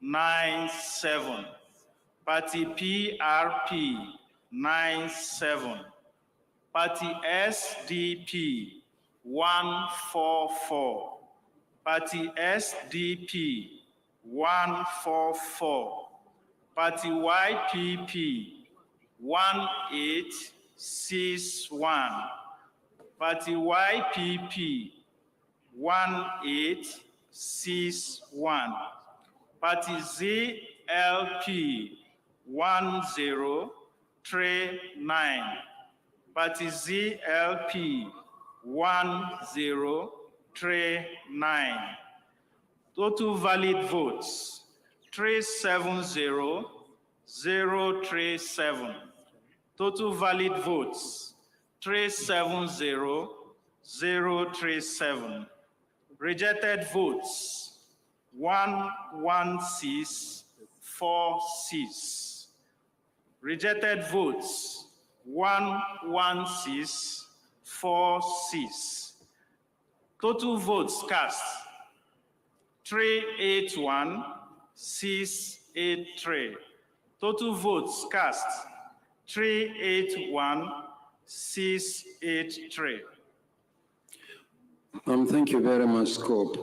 97. Party PRP 97. Party SDP 144. Party SDP 144. Party YPP 1861. Party YPP 1861. Party ZLP 1039. Party ZLP 1039. Total valid votes 370037. Total valid votes 370037. Rejected votes 11646. Rejected votes 11646. Total votes cast 381683. Total votes cast 381683. Thank you very much, Scope.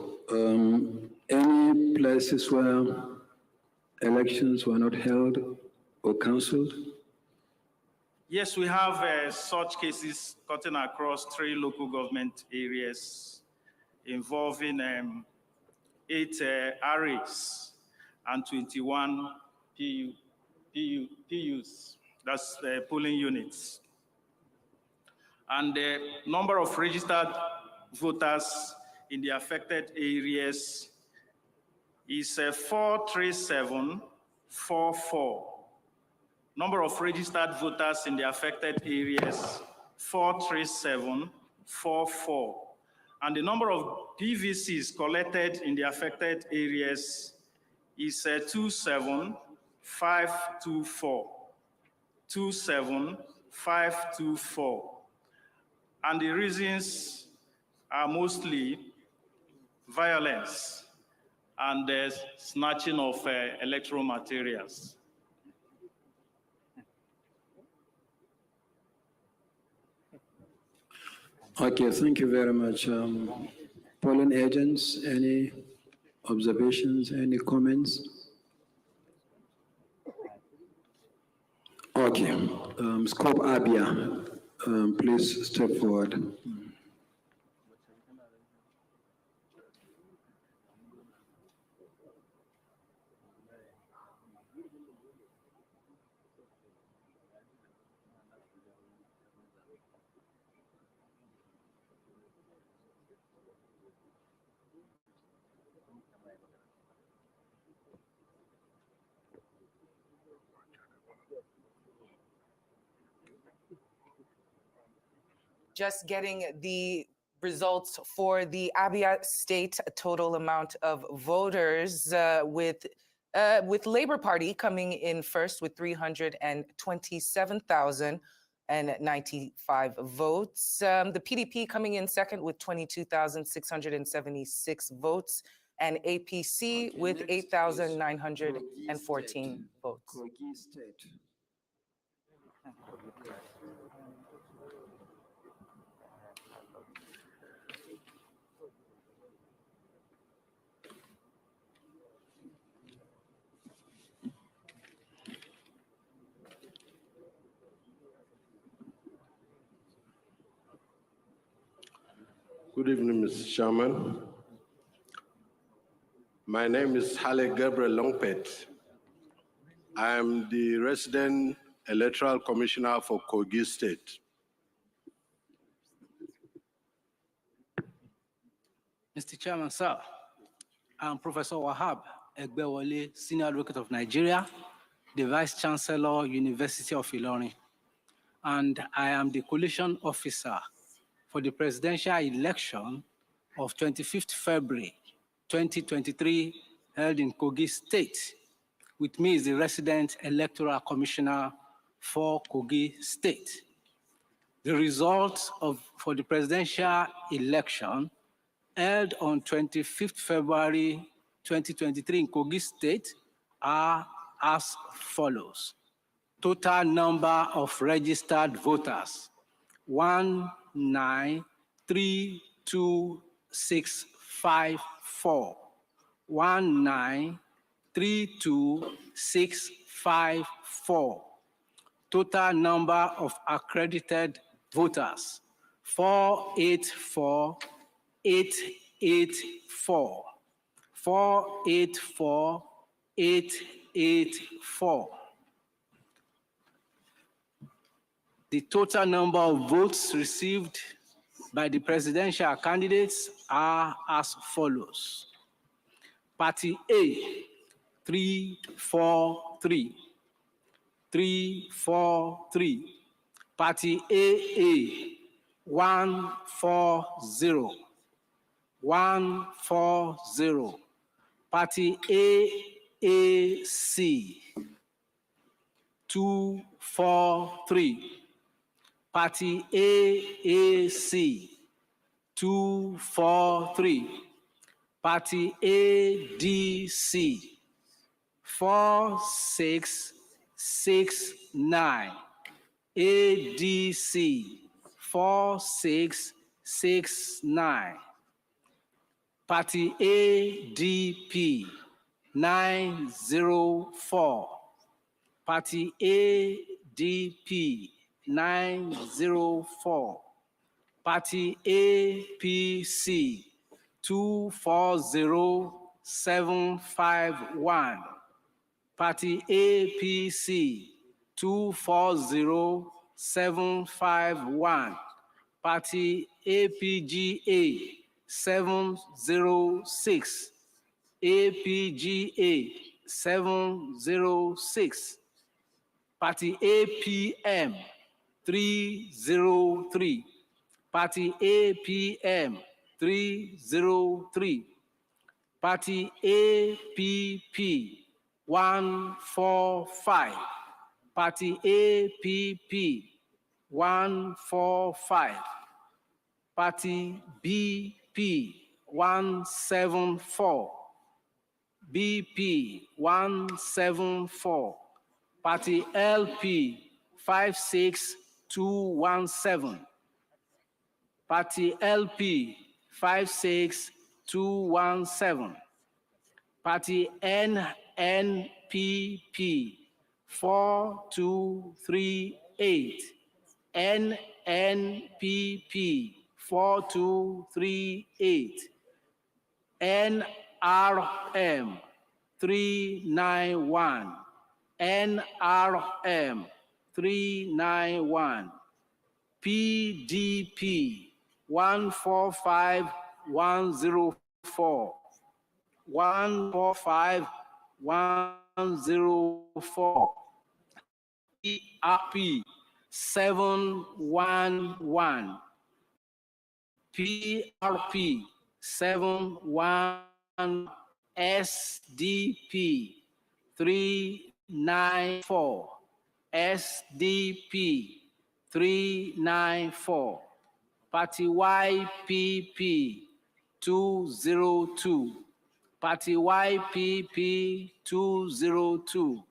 Any places where elections were not held or cancelled? Yes, we have such cases cutting across 3 local government areas involving 8 RAs and 21 PUs, that's polling units. And the number of registered voters in the affected areas is 43744. Number of registered voters in the affected areas, 43744. And the number of PVCs collected in the affected areas is 27524. 27524. And the reasons are mostly violence and the snatching of electoral materials. Okay, thank you very much. Polling agents, any observations, any comments? Okay, Scope Abia, please step forward. Just getting the results for the Abia State total amount of voters with Labour Party coming in first with 327,095 votes. The PDP coming in second with 22,676 votes, and APC with 8,914 votes. Good evening, Mr. Chairman. My name is Halle Gabriel Longpet. I am the resident electoral commissioner for Kogi State. Mr. Chairman, sir, I'm Professor Wahab Egbewole, Senior Advocate of Nigeria, the Vice Chancellor, University of Ilorin, and I am the Collation Officer for the presidential election of 25th February 2023 held in Kogi State. With me is the resident electoral commissioner for Kogi State. The results for the presidential election held on 25th February 2023 in Kogi State are as follows. Total number of registered voters, 1932654. 1932654. Total number of accredited voters, 484,884. 484,884. The total number of votes received by the presidential candidates are as follows. Party A, 343. 343. Party AA, 140. 140. Party AAC, 243. Party AAC, 243. Party ADC, 4669. ADC, 4669. Party ADP, 904. Party ADP, 904. Party APC, 240751. Party APC, 240751. Party APGA, 706. APGA, 706. Party APM, 303. Party APM, 303. Party APP, 145. Party APP, 145. Party BP, 174. BP, 174. Party LP, 56217. Party LP, 56217. Party NNPP, 4238. NNPP, 4238. NRM, 391. NRM, 391. PDP, 145104. 145104. PRP, 711. PRP, 711. SDP, 394. SDP, 394. Party YPP, 202. Party YPP, 202.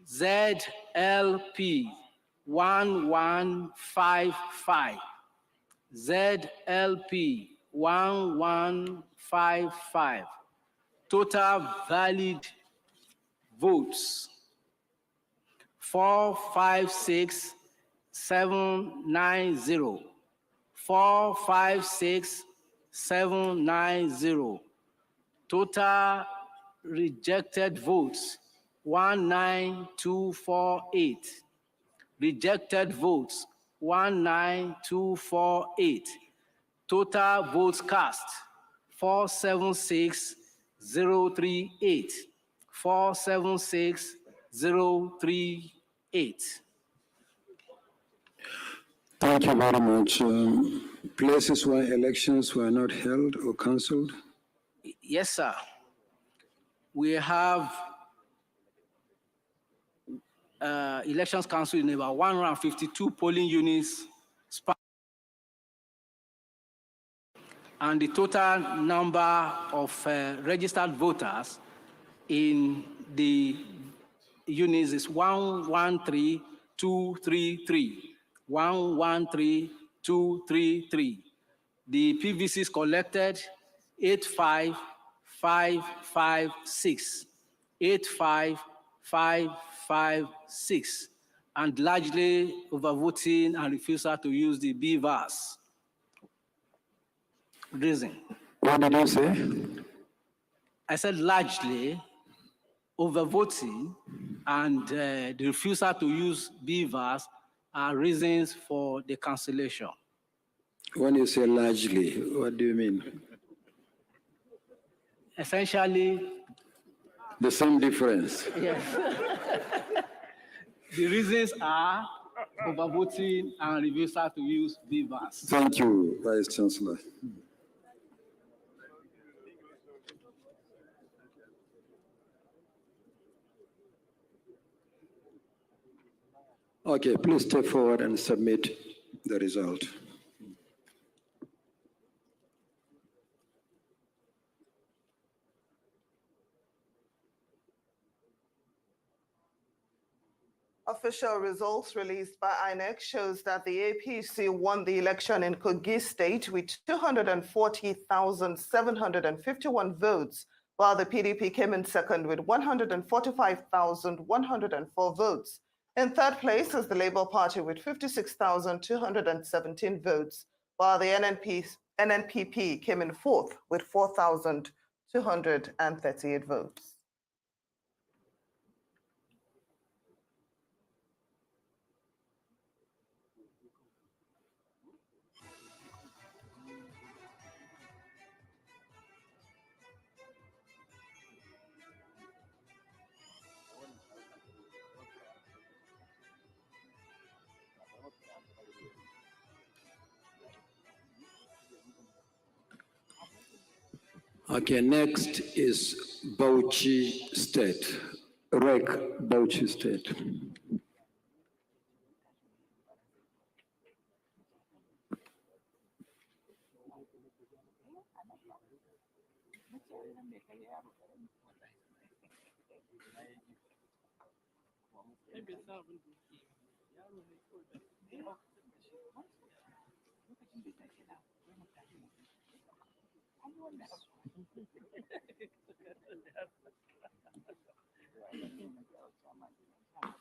ZLP, 1155. ZLP, 1155. Total valid votes, 456790. 456790. Total rejected votes, 19248. Rejected votes, 19248. Total votes cast, 476038. 476038. Thank you very much. Places where elections were not held or cancelled? Yes, sir. We have elections council in about 152 polling units, and the total number of registered voters in the units is 113233. 113233. The PVCs collected 85556. 85556. And largely overvoting and refusal to use the BVAS. Reason. What did you say? I said largely overvoting and the refusal to use BVAS are reasons for the cancellation. When you say largely, what do you mean? Essentially, The same difference. yes. The reasons are overvoting and refusal to use BVAS. Thank you, Vice Chancellor. Okay, please step forward and submit the result. Official results released by INEC shows that the APC won the election in Kogi State with 240,751 votes, while the PDP came in second with 145,104 votes. In third place is the Labour Party with 56,217 votes, while the NNPP came in fourth with 4,238 votes. Okay, next is Bauchi State. Rec Bauchi State.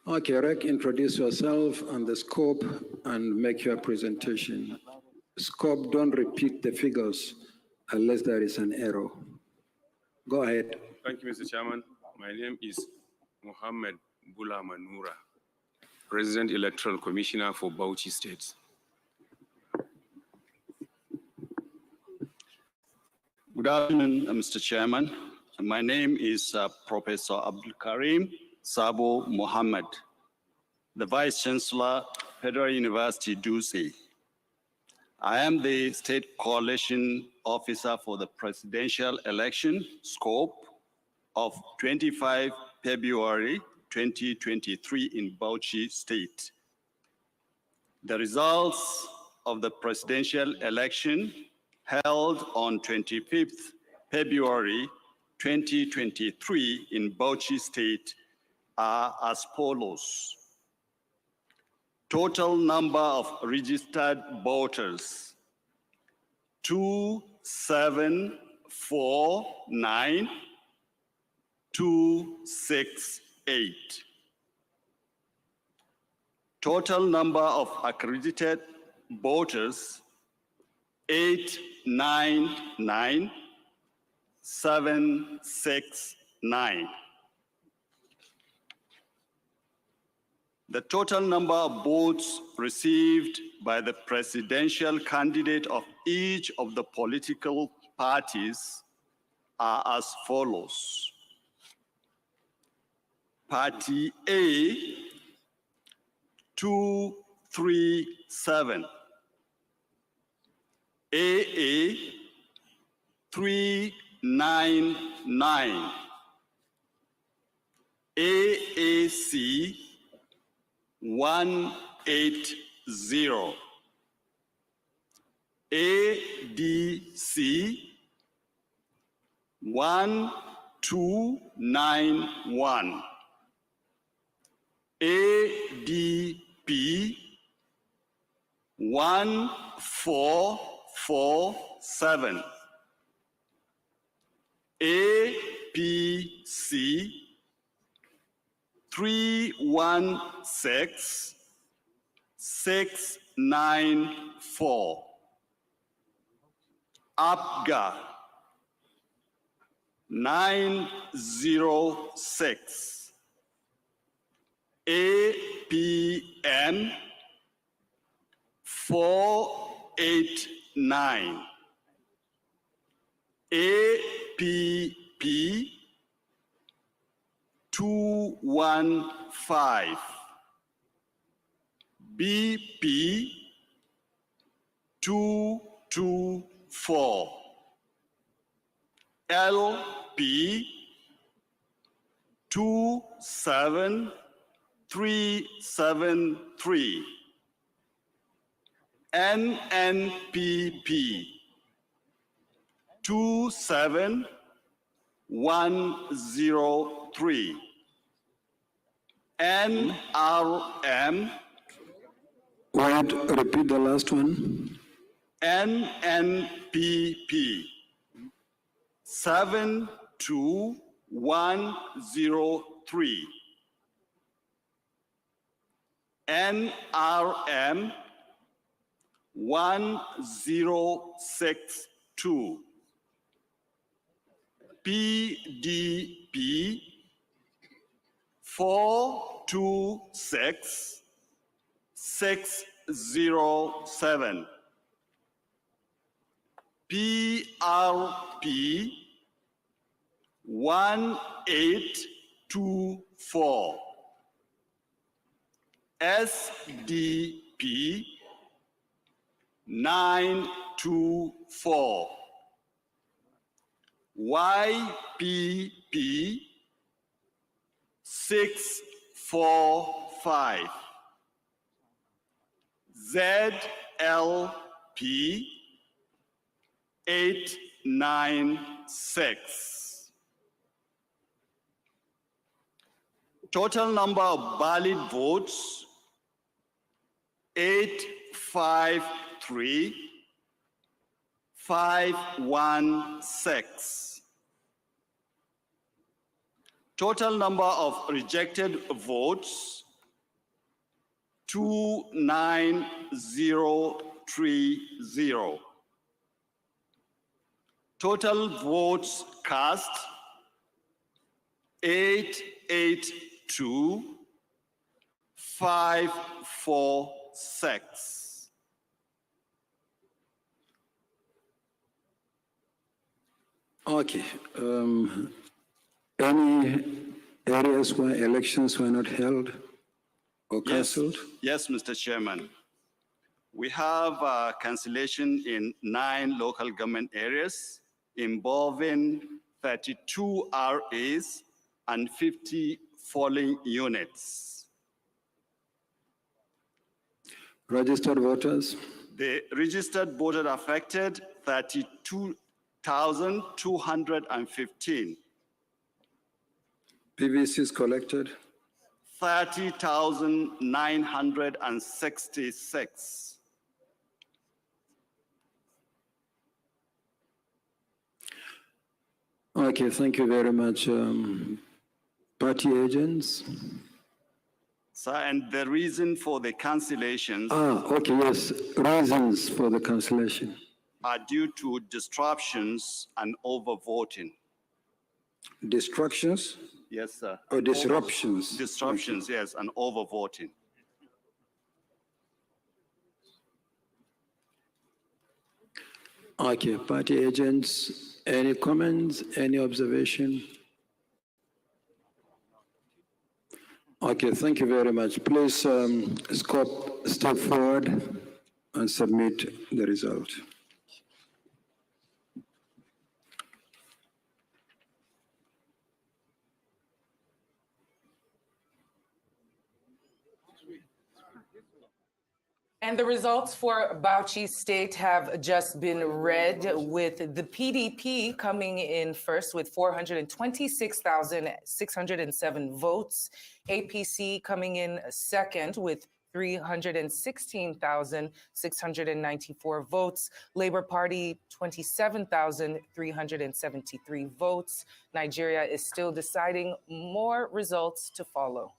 Okay, Rec, introduce yourself and the scope and make your presentation. Scope, don't repeat the figures unless there is an error. Go ahead. Thank you, Mr. Chairman. My name is Mohammed Bula Manura, President Electoral Commissioner for Bauchi State. Good afternoon, Mr. Chairman. My name is Professor Abdul Karim Sabo Mohammed, the Vice Chancellor, Federal University, Dusey. I am the State Coalition Officer for the presidential election scope of 25 February 2023 in Bauchi State. The results of the presidential election held on 25th February 2023 in Bauchi State are as follows. Total number of registered voters, 2749268. Total number of accredited voters, 899,769. The total number of votes received by the presidential candidate of each of the political parties are as follows. Party A, 237. AA, 399. AAC, 180. ADC, 120. 291. ADP 1447. APC 316694. APGA 906. APM 489. APP 215. BP 224. LP 27373. NNPP 27103. NRM Wait, repeat the last one. NNPP 72103. NRM 1062. PDP 426607. PRP 1824. SDP 924. YPP 645. ZLP 896. Total number of valid votes 853,516. Total number of rejected votes 29030. Total votes cast 882,546. Okay. Any areas where elections were not held or cancelled? Yes, Mr. Chairman. We have cancellation in 9 local government areas involving 32 RAs and 50 polling units. Registered voters? The registered voter affected 32,215. PVCs collected? 30,966. Okay, thank you very much. Party agents? Sir, and the reason for the cancellations Okay, yes, reasons for the cancellation. are due to disruptions and overvoting. Distractions Yes, sir. or disruptions? Disruptions, yes, and overvoting. Okay, party agents, any comments, any observation? Okay, thank you very much. Please, Scott, step forward and submit the result. And the results for Bauchi State have just been read, with the PDP coming in first with 426,607 votes, APC coming in second with 316,694 votes, Labour Party 27,373 votes. Nigeria is still deciding, more results to follow.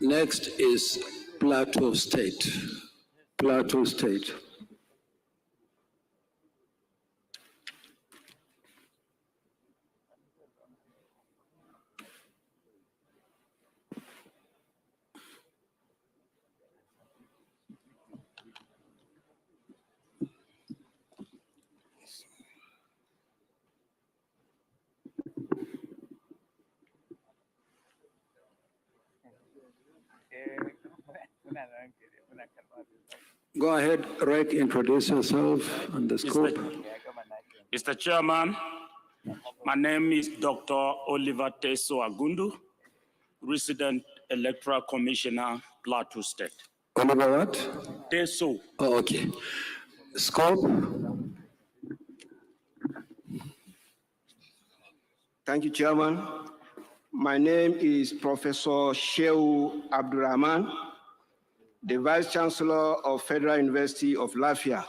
Next is Plateau State. Plateau State. Go ahead, Rek, introduce yourself and the scope. Mr. Chairman, my name is Dr. Oliver Teso Agundu, resident electoral commissioner, Plateau State. Oliver what? Teso. Oh, okay. Scope. Thank you, Chairman. My name is Professor Shehu Abdurrahman, the Vice Chancellor of Federal University of Lafia.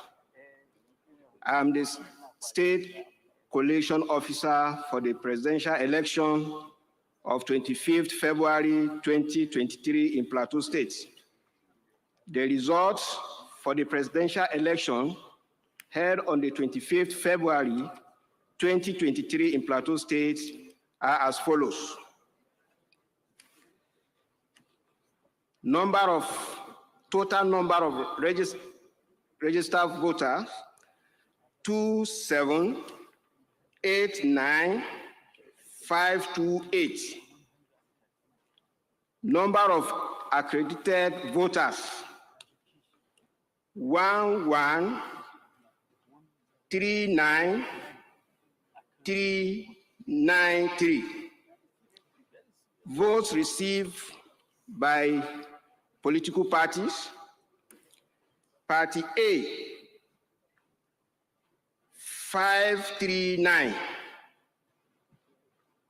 I am the State Collation Officer for the presidential election of 25th February 2023 in Plateau State. The results for the presidential election held on the 25th February 2023 in Plateau State are as follows. Total number of registered voters, 2789528. Number of accredited voters, 1139393. Votes received by political parties. Party A, 539.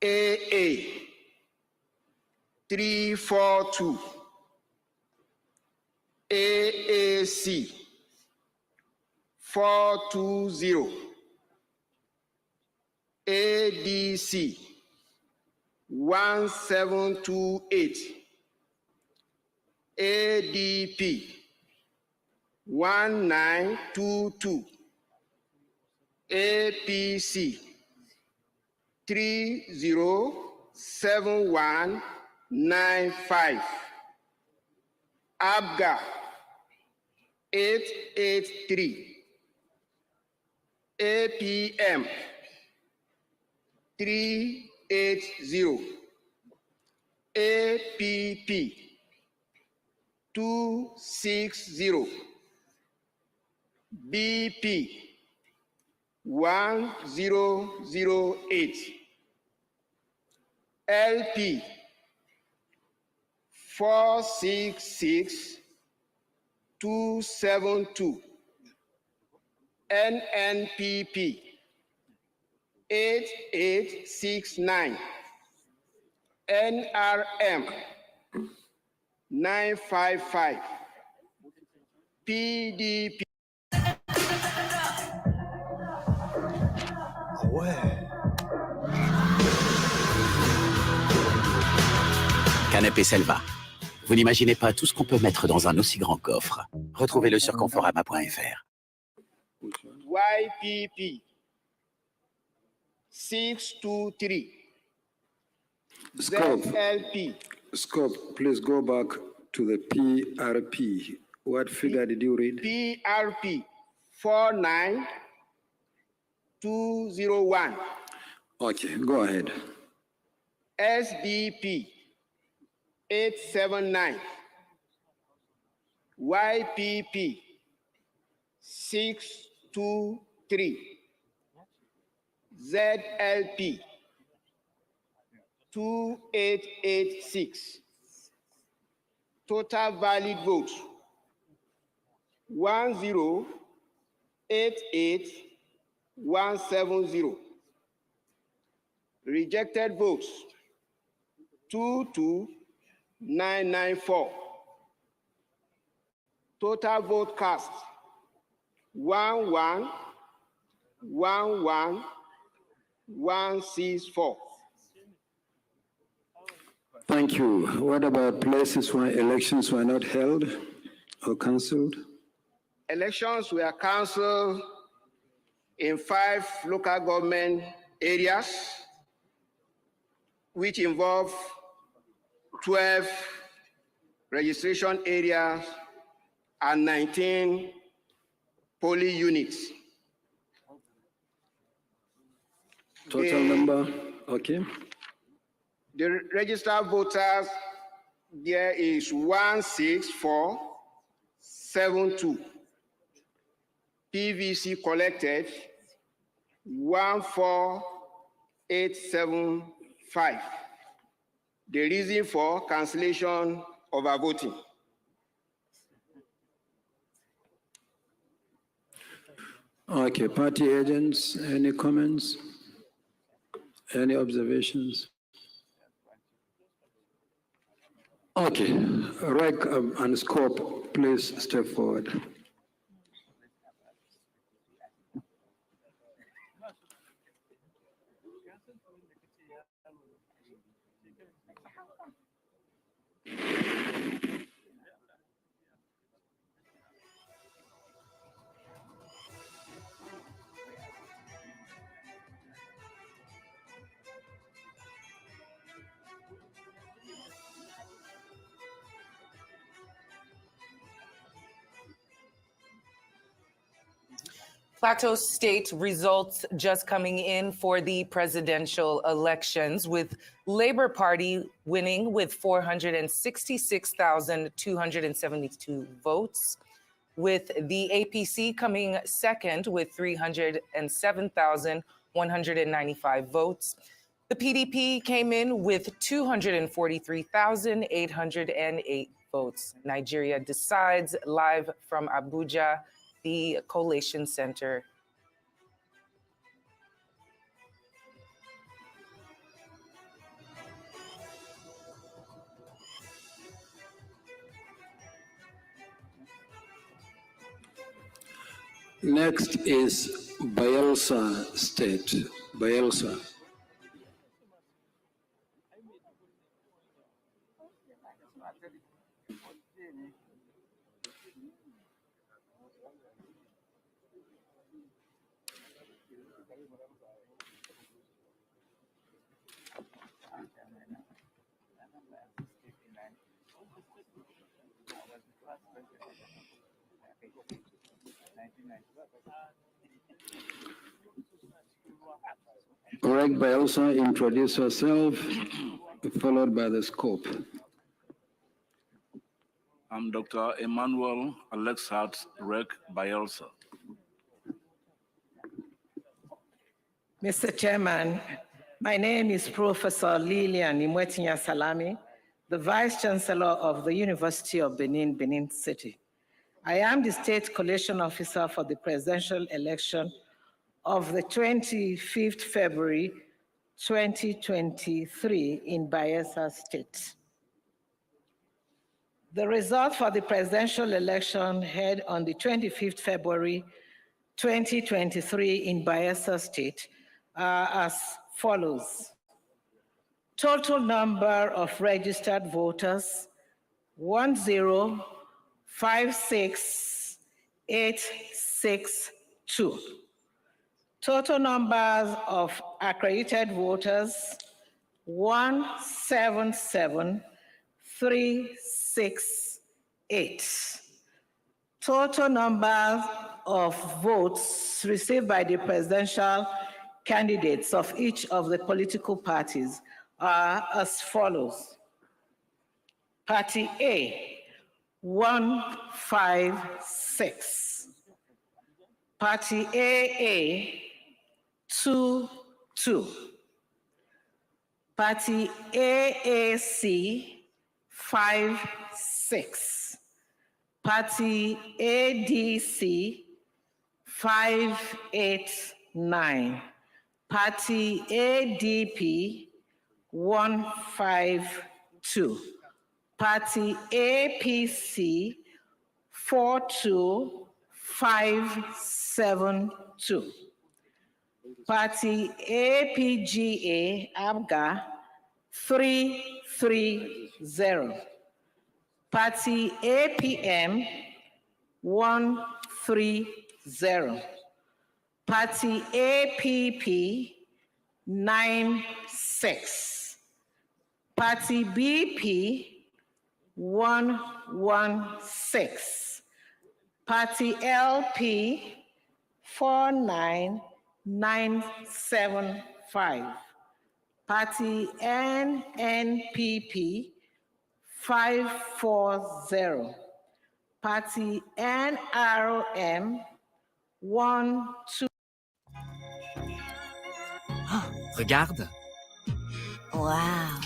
AA, 342. AAC, 420. ADC, 1728. ADP, 1922. APC, 307195. ABGA, 883. APM, 380. APP, 260. BP, 1008. LP, 466272. NNPP, 8869. NRM, 955. PDP. Canapé Selva, Vous n'imaginez pas tout ce qu'on peut mettre dans un aussi grand coffre. Retrouvez-le sur conforama.fr. YPP 623. Scope. ZLP Scope, please go back to the PRP. What figure did you read? PRP 49201. Okay, go ahead. SDP 879. YPP 623. ZLP 2886. Total valid votes 1088170. Rejected votes 22994. Total vote cast 1111164. Thank you. What about places where elections were not held or cancelled? Elections were cancelled in 5 local government areas, which involve 12 registration areas and 19 polling units. Total number, okay. The registered voters, there is 16472. PVC collected 14875. The reason for cancellation of our voting. Okay, party agents, any comments? Any observations? Okay, Reg and Scope, please step forward. Plateau State results just coming in for the presidential elections, with Labor Party winning with 466,272 votes, with the APC coming second with 307,195 votes. The PDP came in with 243,808 votes. Nigeria decides live from Abuja, the Collation Center. Next is Bayelsa State. Bayelsa. Correct, Bayelsa, introduce yourself, followed by the Scope. I'm Dr. Emmanuel Alexat Rek Bayelsa. Mr. Chairman, my name is Professor Lilian Imwetinya Salami, the Vice Chancellor of the University of Benin, Benin City. I am the State Collation Officer for the presidential election of the 25th February 2023 in Bayelsa State. The result for the presidential election held on the 25th February 2023 in Bayelsa State are as follows. Total number of registered voters, 1056862. Total numbers of accredited voters, 177,368. Total number of votes received by the presidential candidates of each of the political parties are as follows. Party A, 156. Party AA, 22. Party AAC, 56. Party ADC, 589. Party ADP, 152. Party APC, 42572. Party APGA, ABGA, 330. Party APM, 130. Party APP, 96. Party BP, 116. Party LP, 49975. Party NNPP, 540. Party NRM, 12. Regarde, Waouh!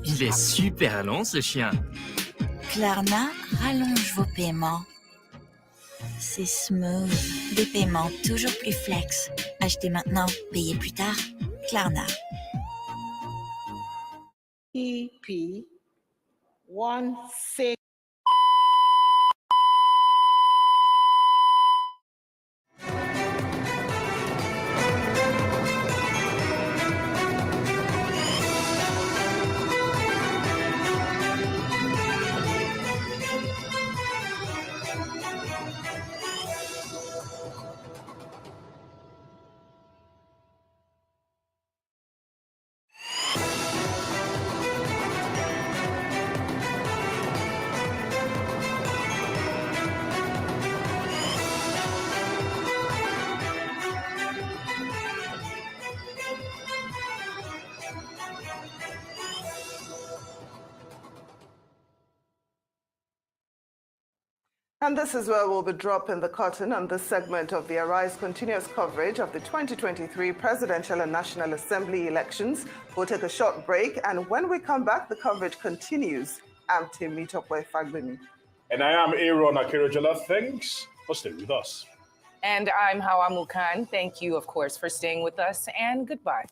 il est super long ce chien. Klarna rallonge vos paiements. C'est smooth. Des paiements toujours plus flex. Achetez maintenant, payez plus tard. Klarna. PP, 16. And this is where we'll be dropping the curtain on this segment of the Arise continuous coverage of the 2023 Presidential and National Assembly elections. We'll take a short break, and when we come back, the coverage continues. I'm Temitope Fagbemi. And I am Aaron Akirojala. Thanks for staying with us. And I'm Hawa Mukan. Thank you, of course, for staying with us, and goodbye.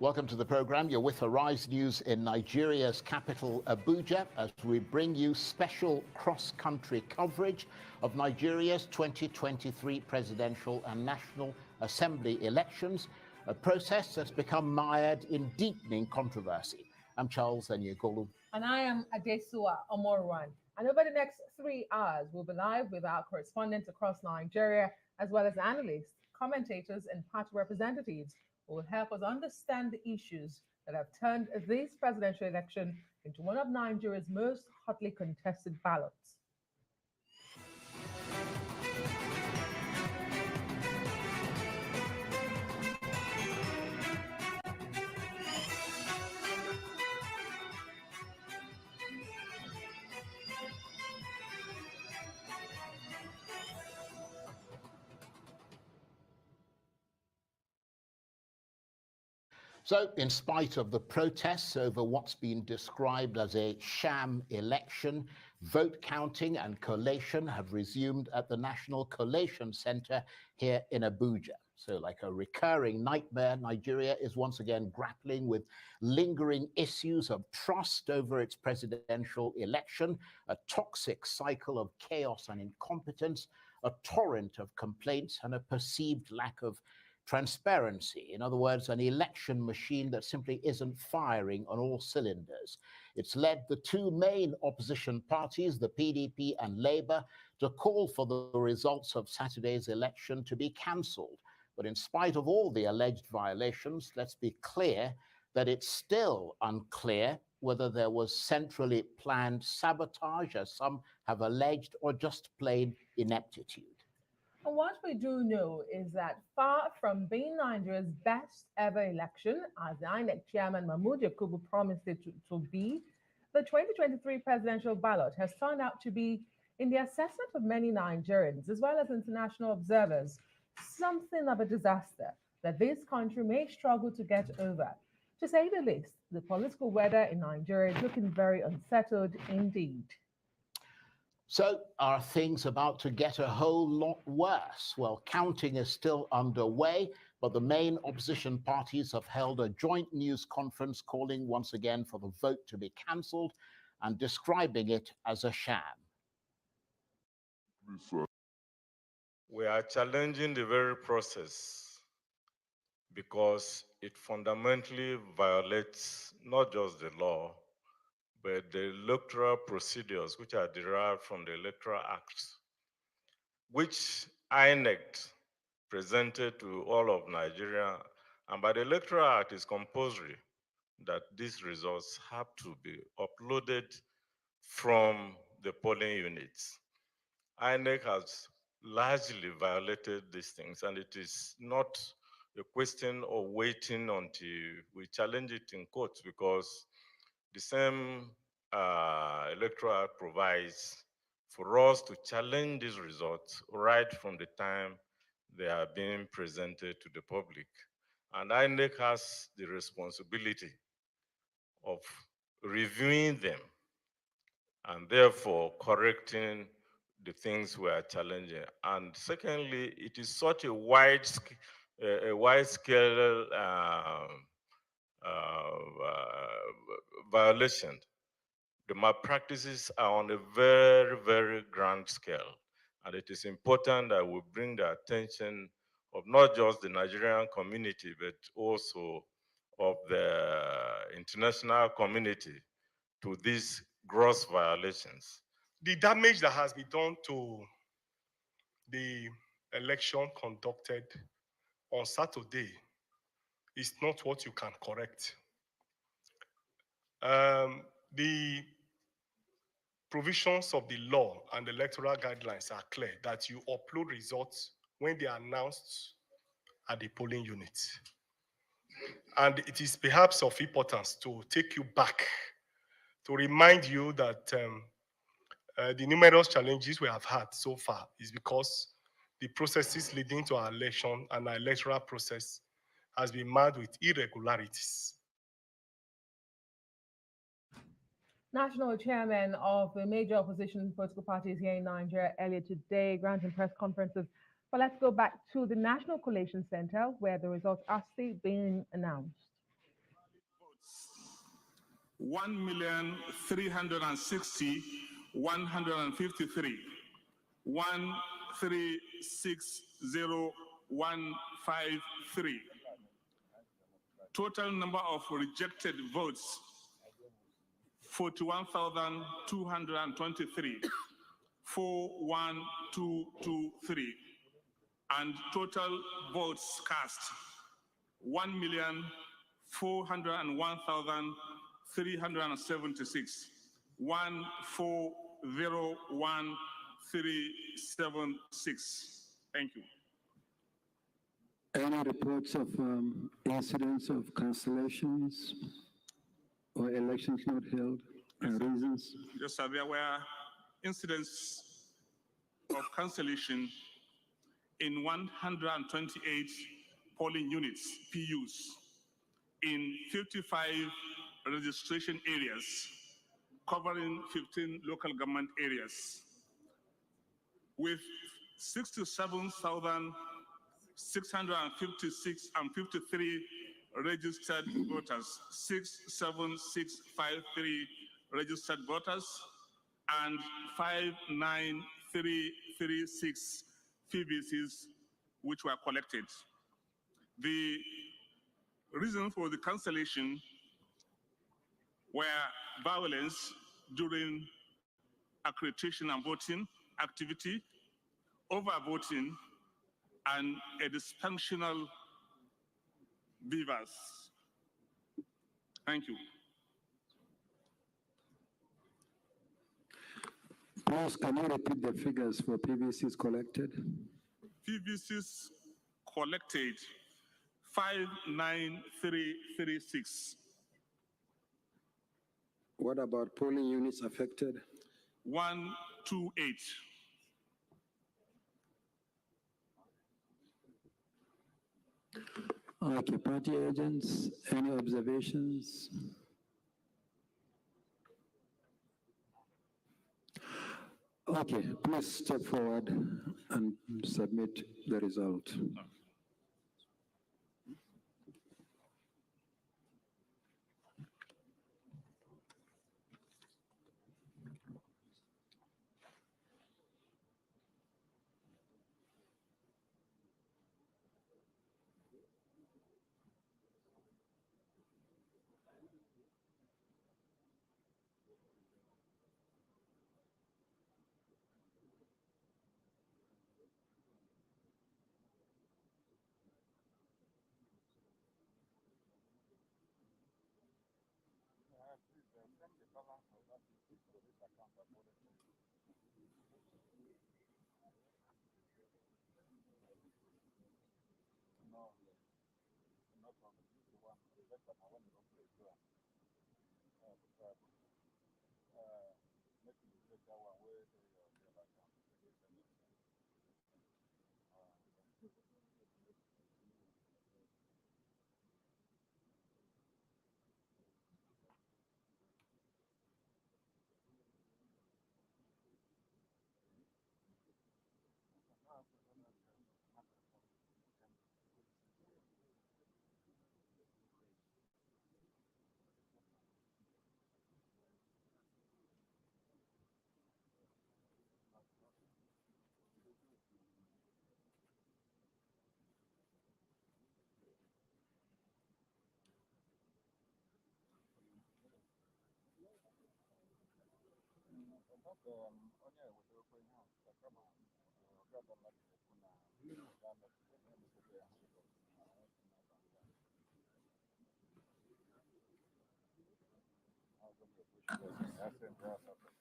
Welcome to the program. You're with Arise News in Nigeria's capital, Abuja, as we bring you special cross-country coverage of Nigeria's 2023 presidential and National Assembly elections, a process that's become mired in deepening controversy. I'm Charles Enyegolu. And I am Adesua Omorwan. And over the next 3 hours, we'll be live with our correspondents across Nigeria, as well as analysts, commentators, and party representatives who will help us understand the issues that have turned this presidential election into one of Nigeria's most hotly contested ballots. So, in spite of the protests over what's been described as a sham election, vote counting and collation have resumed at the National Collation Center here in Abuja. So, like a recurring nightmare, Nigeria is once again grappling with lingering issues of trust over its presidential election, a toxic cycle of chaos and incompetence, a torrent of complaints, and a perceived lack of transparency. In other words, an election machine that simply isn't firing on all cylinders. It's led the two main opposition parties, the PDP and Labour, to call for the results of Saturday's election to be cancelled. But in spite of all the alleged violations, let's be clear that it's still unclear whether there was centrally planned sabotage, as some have alleged, or just plain ineptitude. And what we do know is that far from being Nigeria's best ever election, as the INEC chairman Mahmoud Yakubu promised it to be, the 2023 presidential ballot has turned out to be, in the assessment of many Nigerians, as well as international observers, something of a disaster that this country may struggle to get over. To say the least, the political weather in Nigeria is looking very unsettled indeed. So are things about to get a whole lot worse? Well, counting is still underway, but the main opposition parties have held a joint news conference calling once again for the vote to be cancelled and describing it as a sham. We are challenging the very process because it fundamentally violates not just the law, but the electoral procedures which are derived from the Electoral Act, which INEC presented to all of Nigeria. And by the Electoral Act, is compulsory that these results have to be uploaded from the polling units. INEC has largely violated these things, and it is not a question of waiting until we challenge it in court, because the same Electoral Act provides for us to challenge these results right from the time they are being presented to the public. And INEC has the responsibility of reviewing them and therefore correcting the things we are challenging. And secondly, it is such a wide-scale violation. The malpractices are on a very, very grand scale. And it is important that we bring the attention of not just the Nigerian community, but also of the international community to these gross violations. The damage that has been done to the election conducted on Saturday is not what you can correct. The provisions of the law and the electoral guidelines are clear that you upload results when they are announced at the polling units. And it is perhaps of importance to take you back to remind you that the numerous challenges we have had so far is because the processes leading to our election and our electoral process has been marred with irregularities. National chairman of the major opposition political parties here in Nigeria earlier today, granting press conferences. But let's go back to the National Collation Center, where the results are still being announced. 1,360,153, 1,360,153. Total number of rejected votes, 41,223, 41223. And total votes cast, 1,401,376, 1,401,376. Thank you. Any reports of incidents of cancellations or elections not held and reasons? Yes, sir, there were incidents of cancellation in 128 polling units, PUs, in 55 registration areas, covering 15 local government areas, with 67,656 and 53 registered voters, 67653 registered voters, and 59336 PVCs which were collected. The reason for the cancellation were violence during accreditation and voting activity, overvoting, and a dysfunctional beavers. Thank you. Please, can you repeat the figures for PVCs collected? PVCs collected 59336. What about polling units affected? 128. Okay, party agents, any observations? Okay, please step forward and submit the result.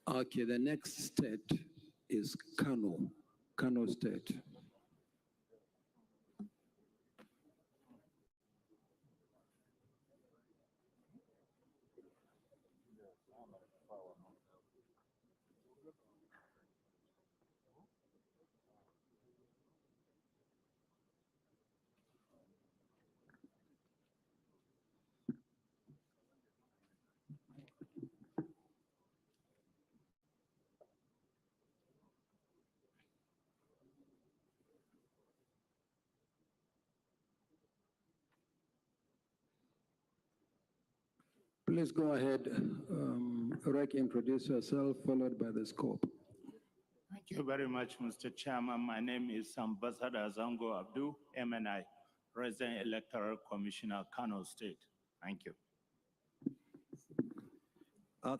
Okay, the next state is Kano State. Please go ahead. Rek, introduce yourself, followed by the scope. Thank you very much, Mr. Chairman. My name is Ambassador Zango Abdu, MNI, Resident Electoral Commissioner, Kano State. Thank you.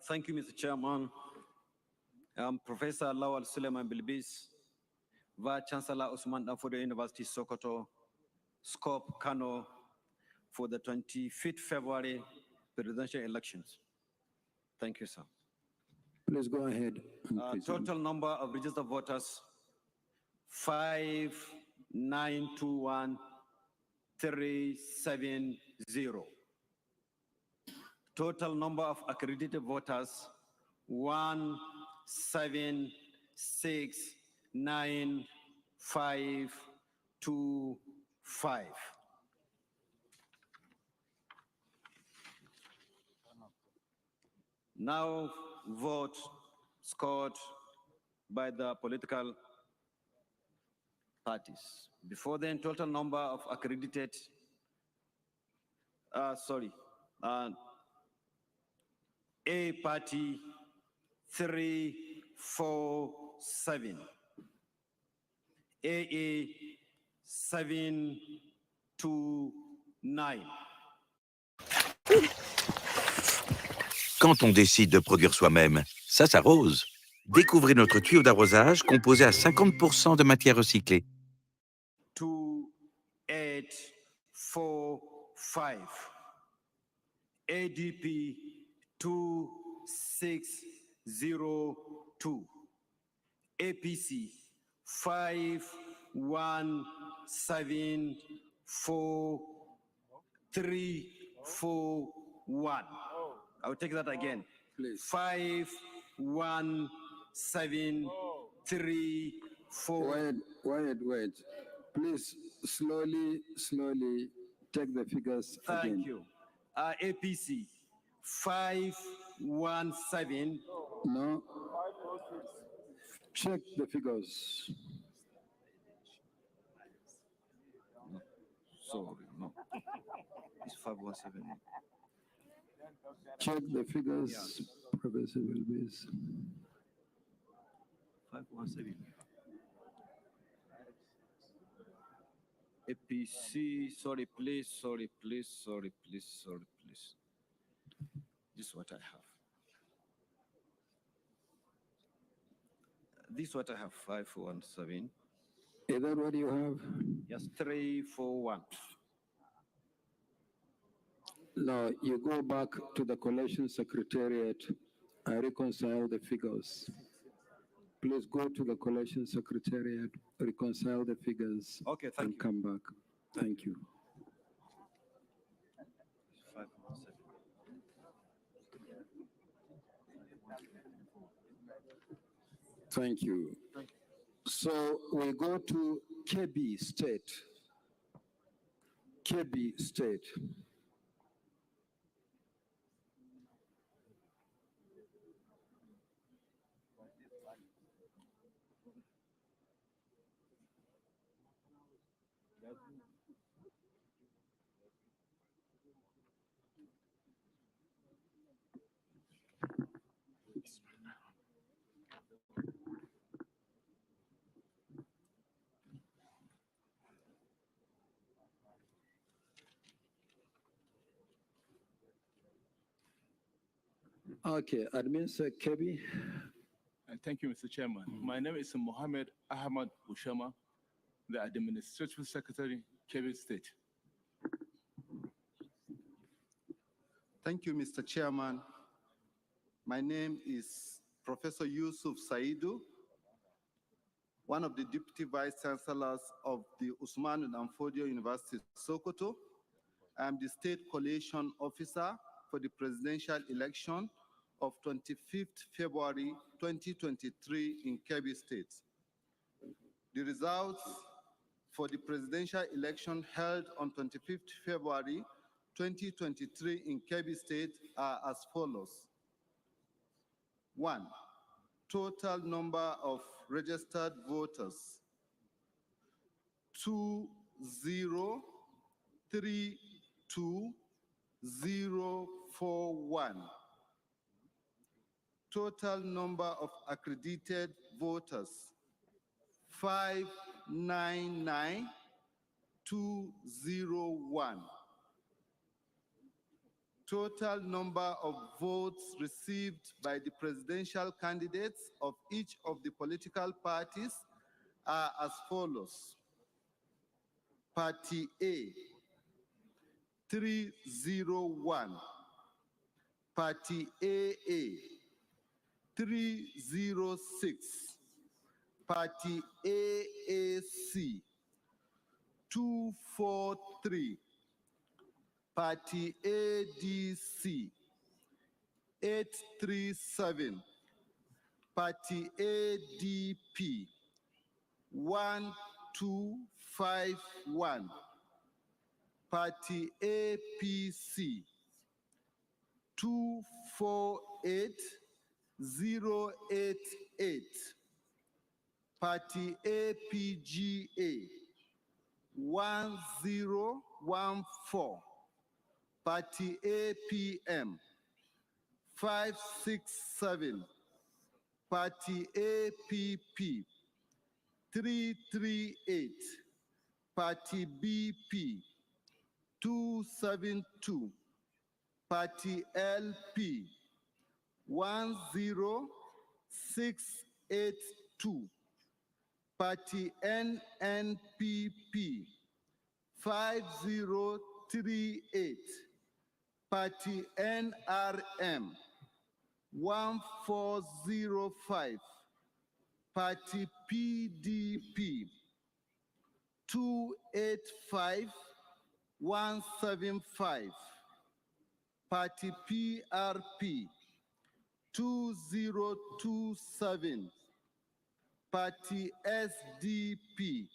Thank you, Mr. Chairman. I'm Professor Lawal Suleiman Bilbis, Vice Chancellor Usman Danfodio University, Sokoto, Scope Kano, for the 25th February presidential elections. Thank you, sir. Please go ahead. Total number of registered voters, 5,921,370. Total number of accredited voters, 176,9525. Now vote scored by the political parties. Before then, total number of accredited, A party 347, AA 729. Quand on décide de produire soi-même, ça s'arrose. Découvrez notre tuyau d'arrosage composé à 50% de matière recyclée. 2845. ADP 2602. APC 5174341. I'll take that again. Please. 51734. Wait. Please, slowly, take the figures again. Thank you. APC 517. No. Check the figures. No. Sorry, no. It's 517. Check the figures, Professor Wilbis. 517. APC, sorry, please. This is what I have. This is what I have, 517. Is that what you have? Yes, 341. No, you go back to the Collation Secretariat and reconcile the figures. Please go to the Collation Secretariat, reconcile the figures, Okay, thank you. come back. Thank you. 517. Thank you. So we go to Kebbi State. Kebbi State. Okay, Administrator Kebbi. Thank you, Mr. Chairman. My name is Mohammed Ahmad Ushama, the Administrative Secretary, Kebbi State. Thank you, Mr. Chairman. My name is Professor Yusuf Saidu, one of the Deputy Vice Chancellors of the Usman Danfodio University, Sokoto. I am the State Collation Officer for the presidential election of 25th February 2023 in Kebbi State. The results for the presidential election held on 25th February 2023 in Kebbi State are as follows. 1. Total number of registered voters, 203205. 241. Total number of accredited voters, 599,201. Total number of votes received by the presidential candidates of each of the political parties are as follows. Party A, 301. Party AA, 306. Party AAC, 243. Party ADC, 837. Party ADP, 1251. Party APC, 248088. Party APGA, 1014. Party APM, 567. Party APP, 338. Party BP, 272. Party LP, 10682. Party NNPP, 5038. Party NRM, 1405. Party PDP, 285175. Party PRP, 2027. Party SDP,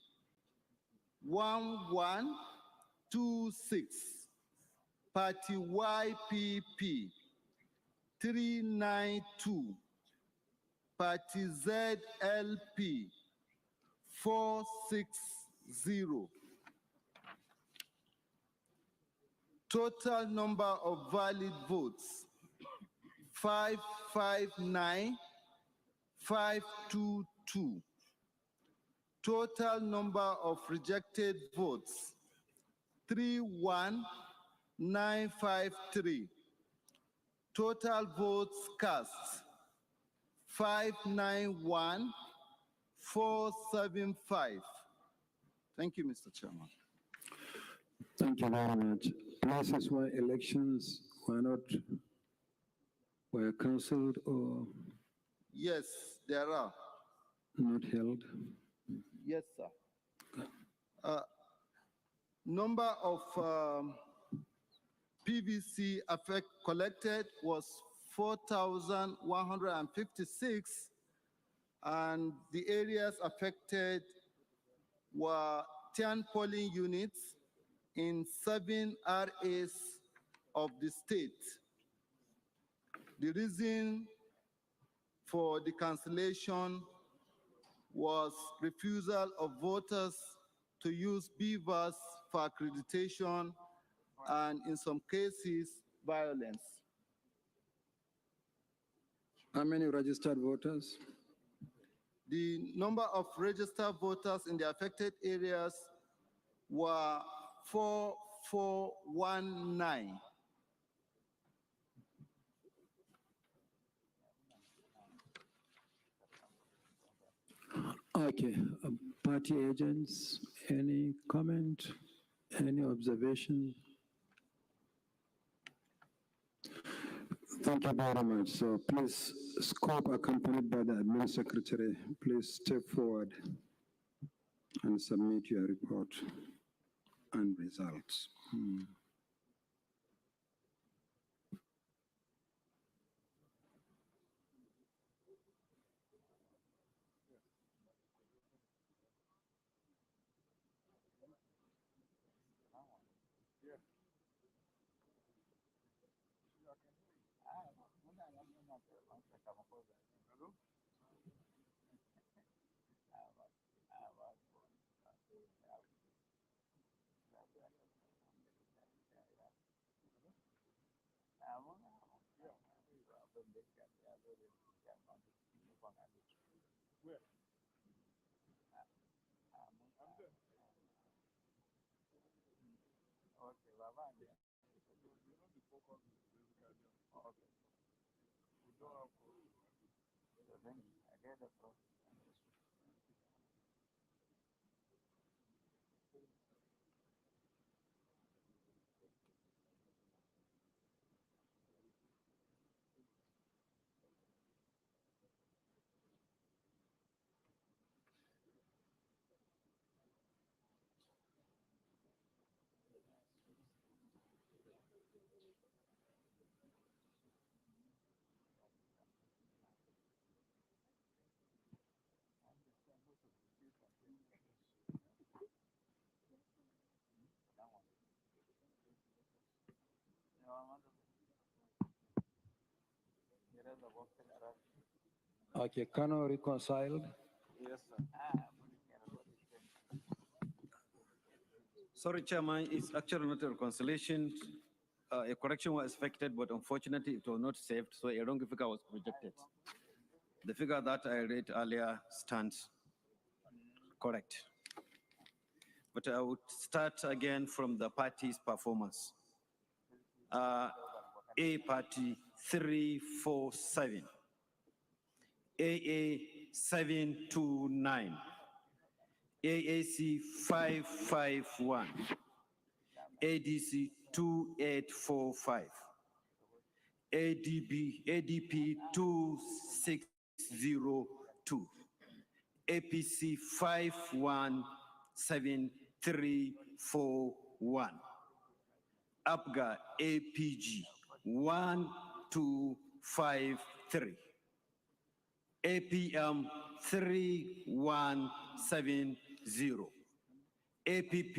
1126. Party YPP, 392. Party ZLP, 460. Total number of valid votes, 559,522. Total number of rejected votes, 31,953. Total votes cast, 591,475. Thank you, Mr. Chairman. Thank you very much. Places where elections were cancelled or Yes, there are. not held. Yes, sir. Number of PVC collected was 4,156, and the areas affected were 10 polling units in 7 RAs of the state. The reason for the cancellation was refusal of voters to use beavers for accreditation and, in some cases, violence. How many registered voters? The number of registered voters in the affected areas were 4,419. Okay, party agents, any comment, any observation? Thank you very much. So please, scope accompanied by the admin secretary, please step forward and submit your report and results. Okay, Kano reconciled. Yes, sir. Sorry, Chairman, it's actually not a reconciliation. A correction was expected, but unfortunately it was not saved, so a wrong figure was projected. The figure that I read earlier stands correct. But I would start again from the party's performance. A party 347, AA 729, AAC 551, ADC 2845, ADP 2602, APC 517341, APGA APG 1253, APM 3170, APP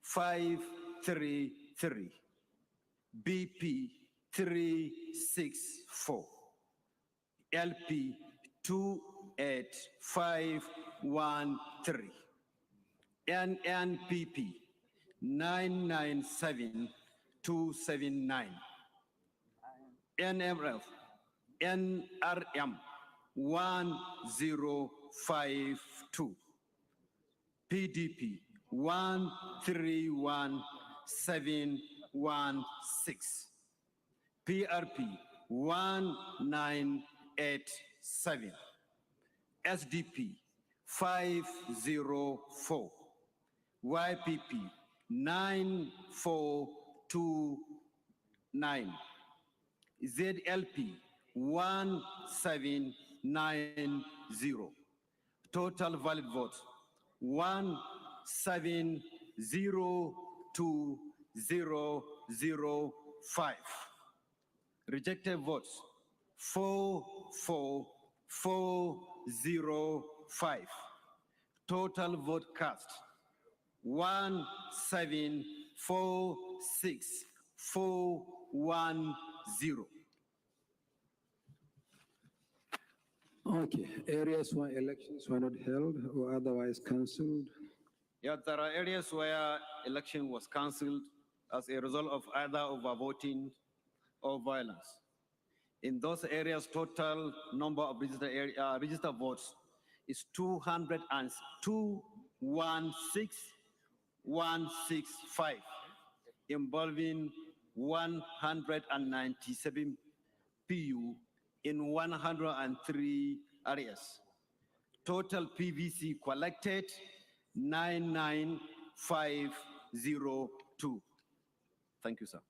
533, BP 364, LP 28513, NNPP 997279, NRF 1052, PDP 131716, PRP 1987, SDP 504, YPP 9429, ZLP 1790. Total valid votes 1702,005. Rejected votes 44405. Total vote cast 1746410. Okay, areas where elections were not held or otherwise cancelled. Yeah, there are areas where election was cancelled as a result of either overvoting or violence. In those areas, total number of registered votes is 216,165, involving 197 PU in 103 areas. Total PVC collected 99502. Thank you, sir.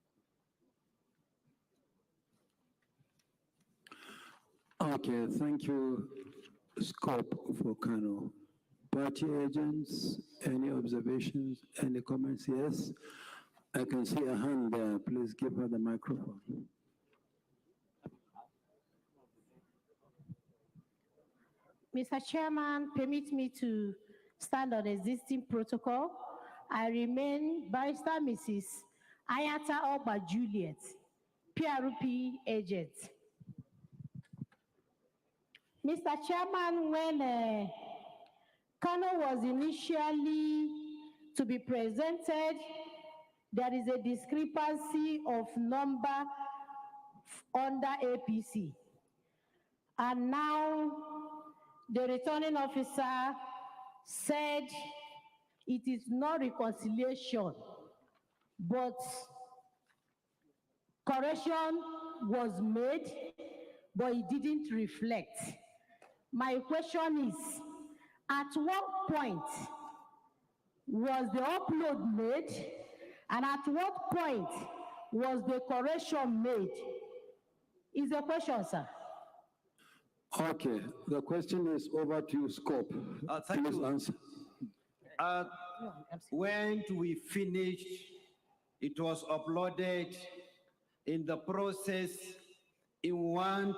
Okay, thank you, Scope for Kano. Party agents, any observations, any comments? Yes, I can see a hand there. Please give her the microphone. Mr. Chairman, permit me to stand on existing protocol. I remain Barrister Mrs. Ayata Oba Juliet, PRP agent. Mr. Chairman, when Kano was initially to be presented, there is a discrepancy of number under APC. And now the returning officer said it is not reconciliation, but correction was made, but it didn't reflect. My question is, at what point was the upload made, and at what point was the correction made? Is the question, sir? Okay, the question is over to you, Scope. Thank Please you. answer. When we finished, it was uploaded. In the process, in one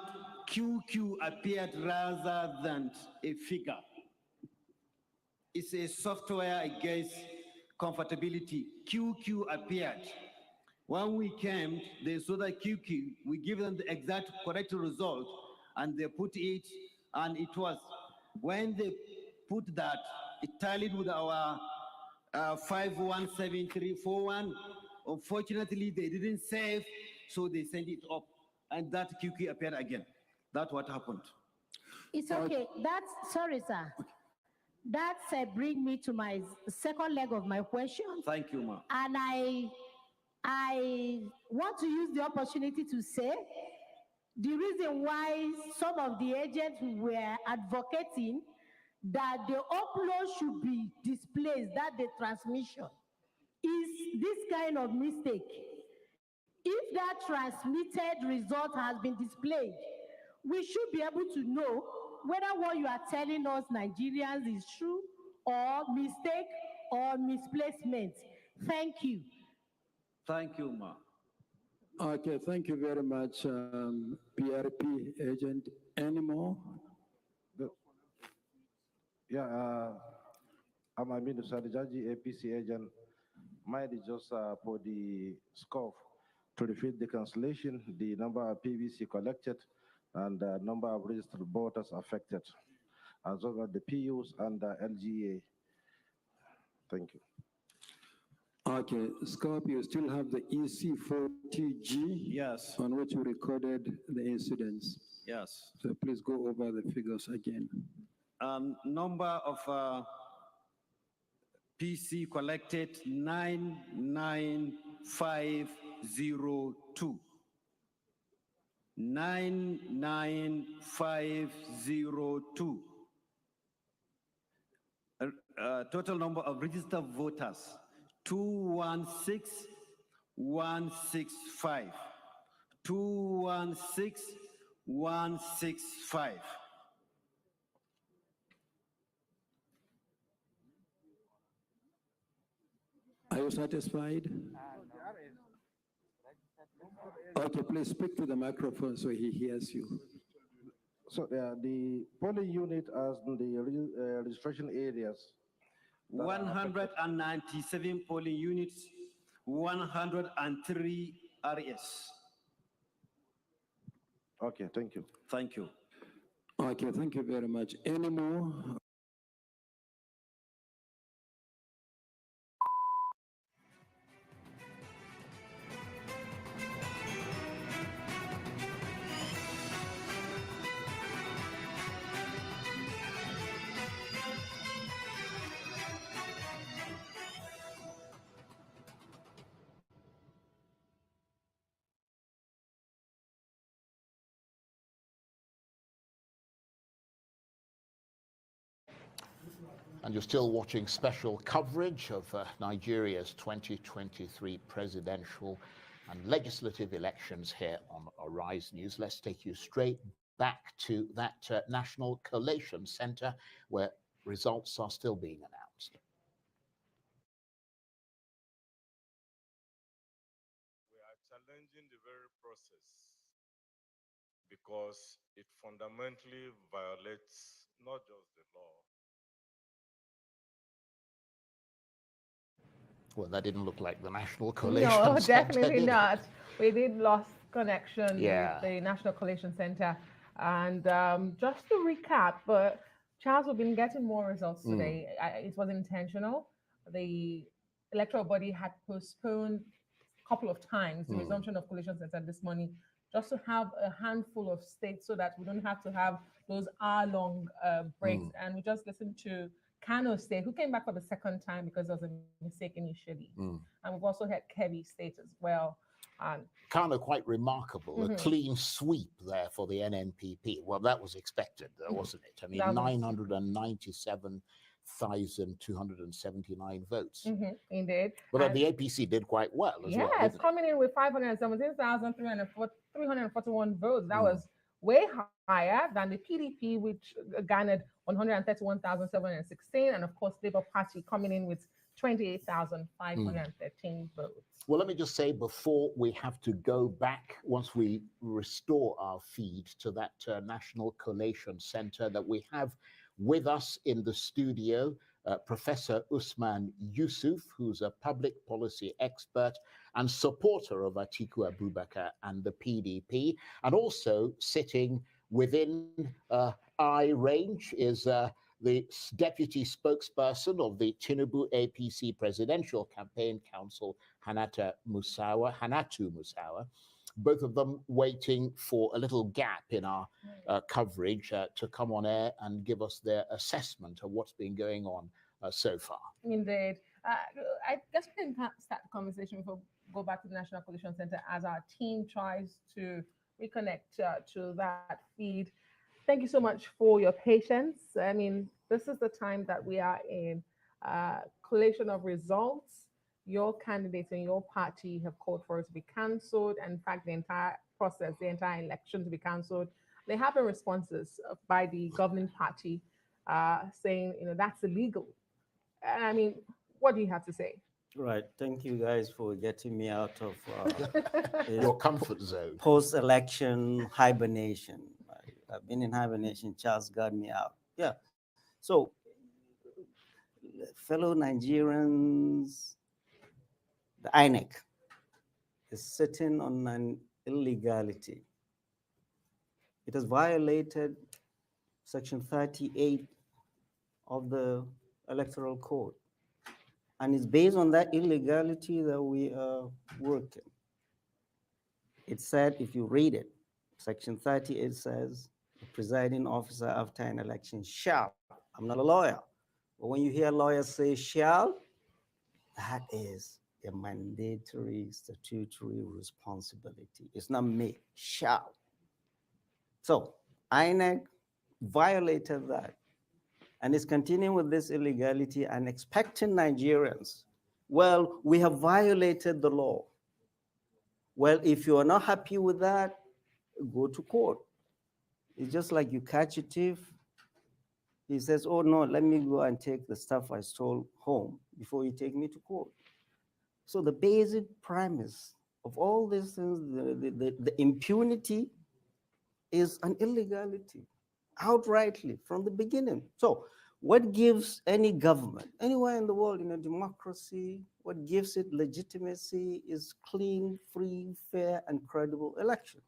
QQ appeared rather than a figure. It's a software against comfortability. QQ appeared. When we came, they saw the QQ. We give them the exact correct result, and they put it, and it was. When they put that, it tallied with our 517341. Unfortunately, they didn't save, so they sent it up, and that QQ appeared again. That's what happened. It's okay. That's, sorry, sir. That's bring me to my second leg of my question. Thank you, ma'am. And I want to use the opportunity to say the reason why some of the agents were advocating that the upload should be displaced, that the transmission, is this kind of mistake. If that transmitted result has been displayed, we should be able to know whether what you are telling us Nigerians is true or mistake or misplacement. Thank you. Thank you, ma'am. Okay, thank you very much, PRP agent. Any more? Yeah, I'm Aminu Sadijaji, APC agent. Mine is just for the scope to refit the cancellation, the number of PVC collected, and the number of registered voters affected, as well as the PUs and the LGA. Thank you. Okay, Scope, you still have the EC40G? Yes. On which you recorded the incidents. Yes. So please go over the figures again. Number of PC collected 99502. 99502. Total number of registered voters 216165. 216165. Are you satisfied? Okay, please speak to the microphone so he hears you. So the polling unit as the registration areas. 197 polling units, 103 RS. Okay, thank you. Thank you. Okay, thank you very much. Any more? And you're still watching special coverage of Nigeria's 2023 presidential and legislative elections here on Arise News. Let's take you straight back to that National Collation Center where results are still being announced. We are challenging the very process because it fundamentally violates not just the law. Well, that didn't look like the National Collation No, Center. definitely not. We did lost connection Yeah. with the National Collation Center. And just to recap, Charles, we've been getting more results today. It was intentional. The electoral body had postponed a couple of times the resumption of Collation Center this morning just to have a handful of states so that we don't have to have those hour-long breaks. And we just listened to Kano State, who came back for the second time because there was a mistake initially. And we've also had Kebbi State as well. Kind of quite remarkable, a clean sweep there for the NNPP. Well, that was expected, wasn't it? I mean, 997,279 votes. Indeed. But then the APC did quite well as well. Yes, coming in with 517,341 votes. That was way higher than the PDP, which garnered 131,716. And of course, Labour Party coming in with 28,513 votes. Well, let me just say before we have to go back, once we restore our feed to that National Collation Center, that we have with us in the studio Professor Usman Yusuf, who's a public policy expert and supporter of Atiku Abubakar and the PDP, and also sitting within eye range is the deputy spokesperson of the Tinubu APC Presidential Campaign Council, Hannatu Musawa, both of them waiting for a little gap in our coverage to come on air and give us their assessment of what's been going on so far. Indeed. I guess we can start the conversation before we go back to the National Collation Center as our team tries to reconnect to that feed. Thank you so much for your patience. I mean, this is the time that we are in collation of results. Your candidates and your party have called for it to be cancelled. And in fact, the entire process, the entire election to be cancelled. There have been responses by the governing party saying, that's illegal. And I mean, what do you have to say? Right. Thank you guys for getting me out of your comfort zone. Post-election hibernation. I've been in hibernation. Charles got me out. Yeah. So, fellow Nigerians, the INEC is sitting on an illegality. It has violated Section 38 of the Electoral Code. And it's based on that illegality that we are working. It said, if you read it, Section 38 says, the presiding officer after an election shall. I'm not a lawyer, but when you hear lawyers say shall, that is a mandatory statutory responsibility. It's not me, shall. So INEC violated that and is continuing with this illegality and expecting Nigerians, well, we have violated the law. Well, if you are not happy with that, go to court. It's just like you catch a thief. He says, oh no, let me go and take the stuff I stole home before you take me to court. So the basic premise of all these things, the impunity is an illegality, outrightly from the beginning. So what gives any government, anywhere in the world in a democracy, what gives it legitimacy is clean, free, fair, and credible election.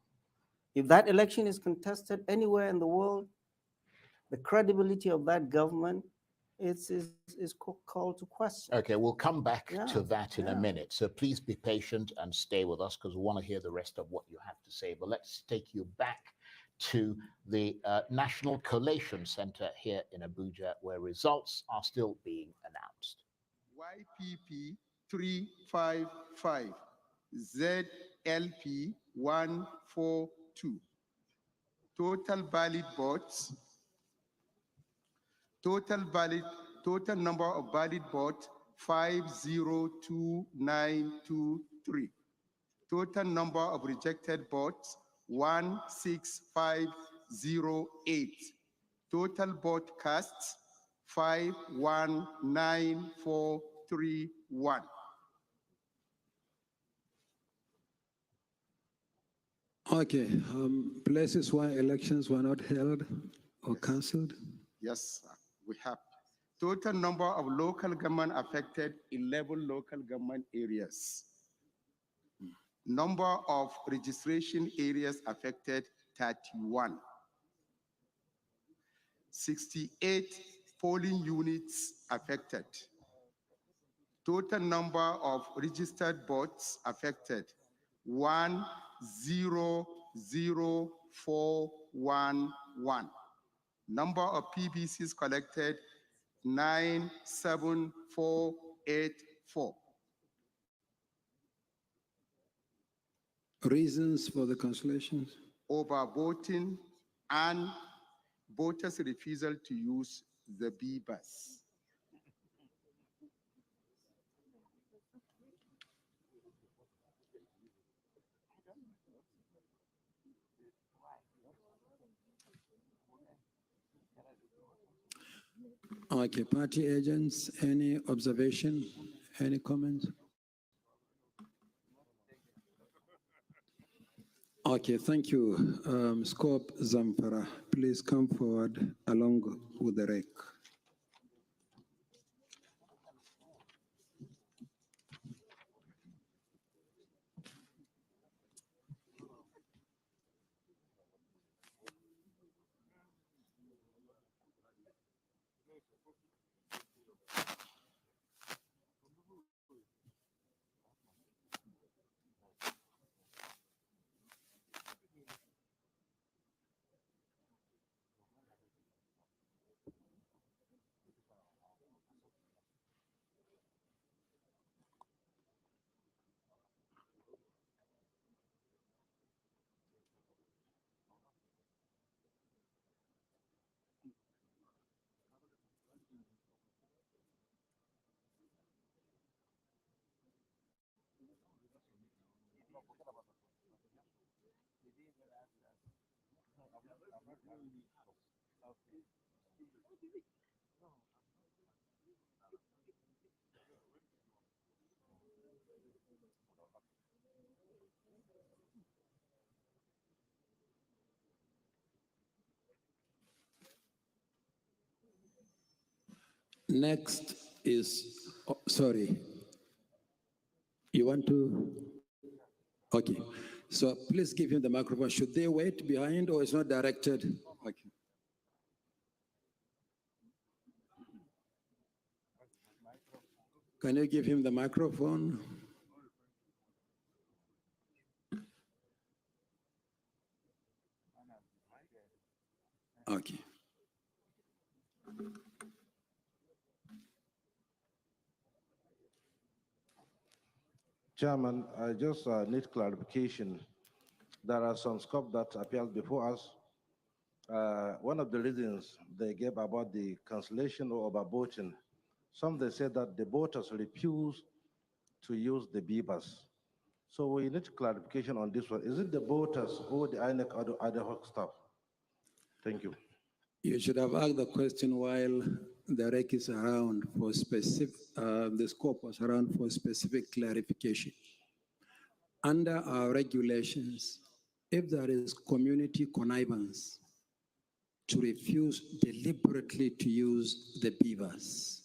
If that election is contested anywhere in the world, the credibility of that government is called to question. Okay, we'll come back to that in a minute. So please be patient and stay with us because we want to hear the rest of what you have to say. But let's take you back to the National Collation Center here in Abuja, where results are still being announced. YPP 355, ZLP 142. Total valid votes. Total number of valid votes 502923. Total number of rejected votes 16508. Total vote casts 519431. Okay, places where elections were not held or cancelled? Yes, we have. Total number of local government affected, 11 local government areas. Number of registration areas affected, 31. 68 polling units affected. Total number of registered votes affected, 10 0411. Number of PVCs collected 97484. Reasons for the cancellations? Overvoting and voters' refusal to use the B-bus. Okay, party agents, any observation, any comments? Okay, thank you. Scope Zamfara, please come forward along with the rec. Next is, oh, sorry, you want to? Okay, so please give him the microphone. Should they wait behind or it's not directed? Okay. Can you give him the microphone? Okay. Chairman, I just need clarification. There are some scopes that appealed before us. One of the reasons they gave about the cancellation or overvoting, some they said that the voters refused to use the B-bus. So we need clarification on this one. Is it the voters or the INEC or the ad hoc staff? Thank you. You should have asked the question while the rec is around for specific, the scope was around for specific clarification. Under our regulations, if there is community connivance to refuse deliberately to use the beavers,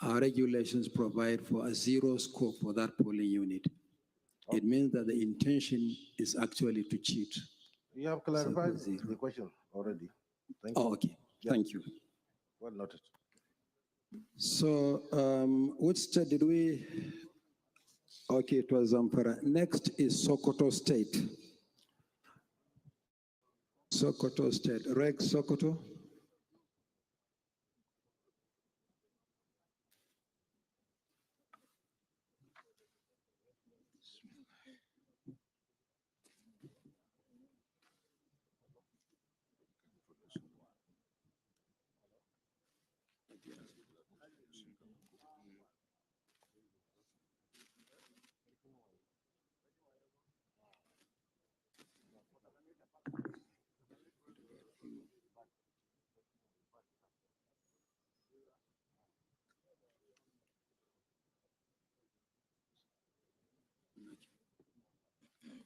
our regulations provide for a zero scope for that polling unit. It means that the intention is actually to cheat. You have clarified the question already. Thank you. Oh, okay. Yeah. Thank you. Well noted. So, which state did we? Okay, it was Zamfara. Next is Sokoto State. Sokoto State. Reg Sokoto.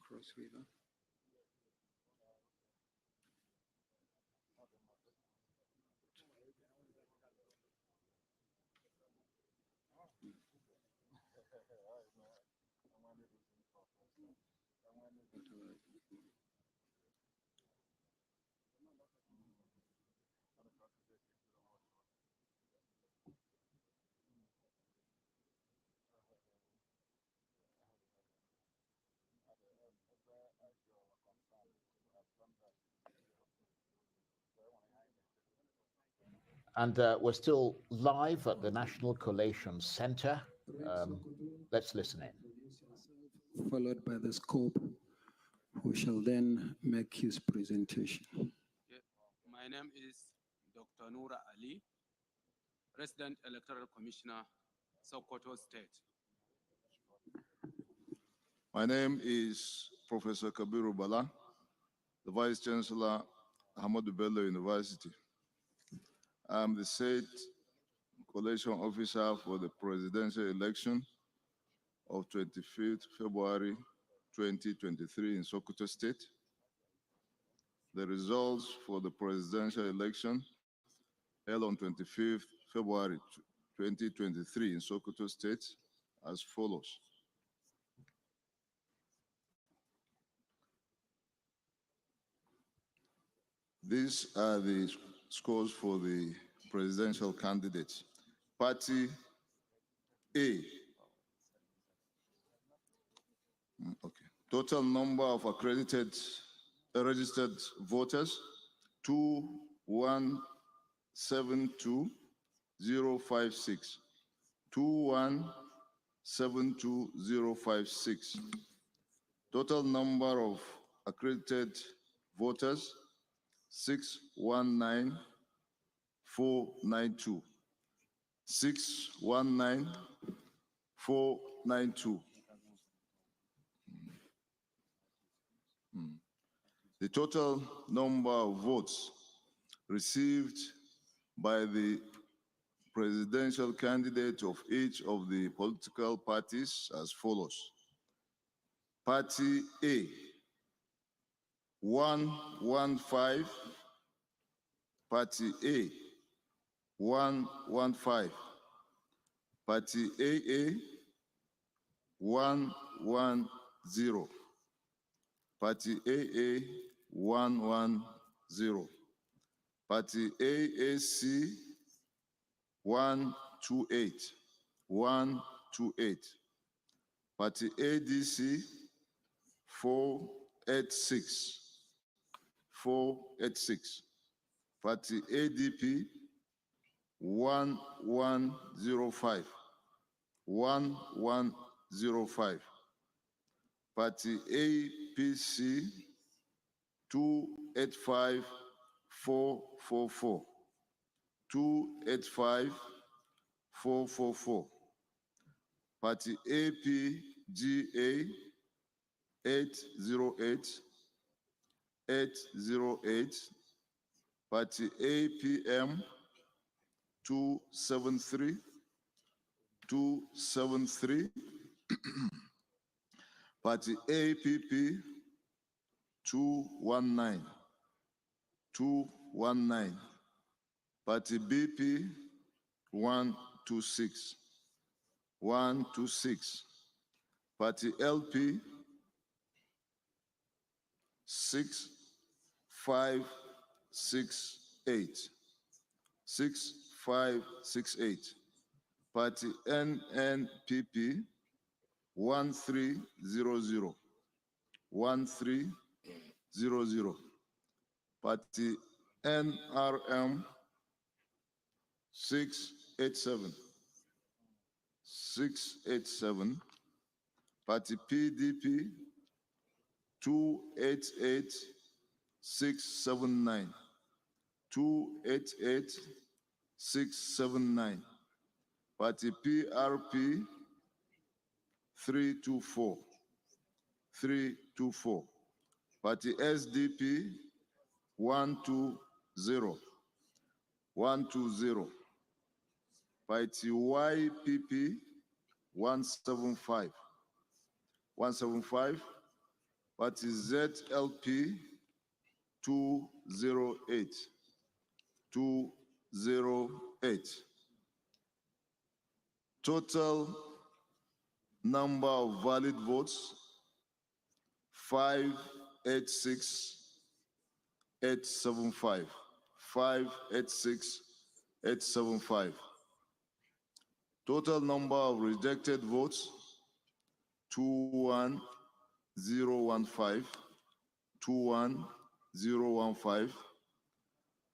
Cross River. And we're still live at the National Collation Center. Let's listen in. Followed by the scope, who shall then make his presentation. My name is Dr. Noura Ali, Resident Electoral Commissioner, Sokoto State. My name is Professor Kabiru Bala, the Vice Chancellor, Ahmadu Bello University. I'm the State Collation Officer for the presidential election of 25th February 2023 in Sokoto State. The results for the presidential election held on 25th February 2023 in Sokoto State as follows. These are the scores for the presidential candidates. Party A. Okay. Total number of accredited registered voters, 2172056. 2172056. Total number of accredited voters, 619492. 619492. The total number of votes received by the presidential candidate of each of the political parties as follows. Party A, 115. Party A, 115. Party AA, 110. Party AA, 110. Party AAC, 128. 128. Party ADC, 486. 486. Party ADP, 1105. 1105. Party APC, 285444. 285444. Party APGA, 808. 808. Party APM, 273. 273. Party APP, 219. 219. Party BP, 126. 126. Party LP, 6568. 6568. Party NNPP, 1300. 1300. Party NRM, 687. 687. Party PDP, 288679. 288679. Party PRP, 324. 324. Party SDP, 120. 120. Party YPP, 175. 175. Party ZLP, 208. 208. Total number of valid votes, 586,875. 586,875. Total number of rejected votes, 21015. 21015.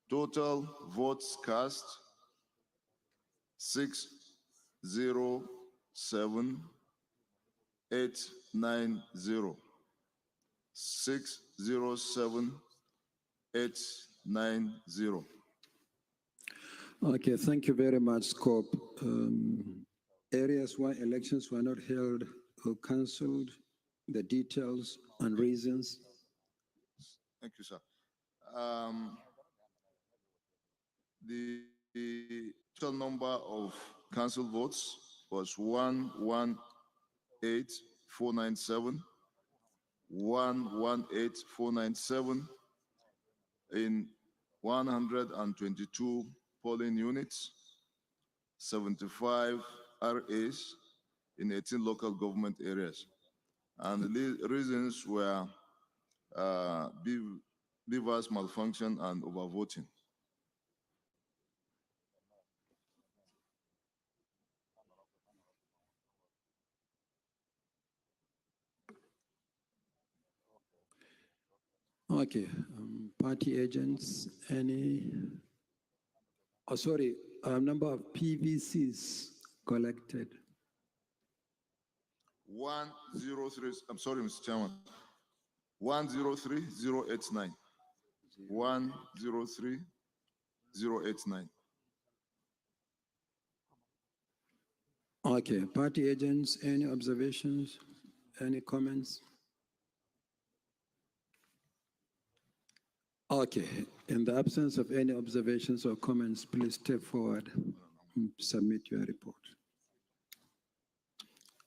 Total votes cast, 607 890. 607 890. Okay, thank you very much, Scope. Areas where elections were not held or cancelled, the details and reasons. Thank you, sir. The total number of cancelled votes was 118,497. 118,497 in 122 polling units, 75 RAs in 18 local government areas. And the reasons were beavers malfunction and overvoting. Okay, party agents, any? Oh, sorry, number of PVCs collected. 103, I'm sorry, Mr. Chairman. 103,089. 103,089. Okay, party agents, any observations, any comments? Okay, in the absence of any observations or comments, please step forward and submit your report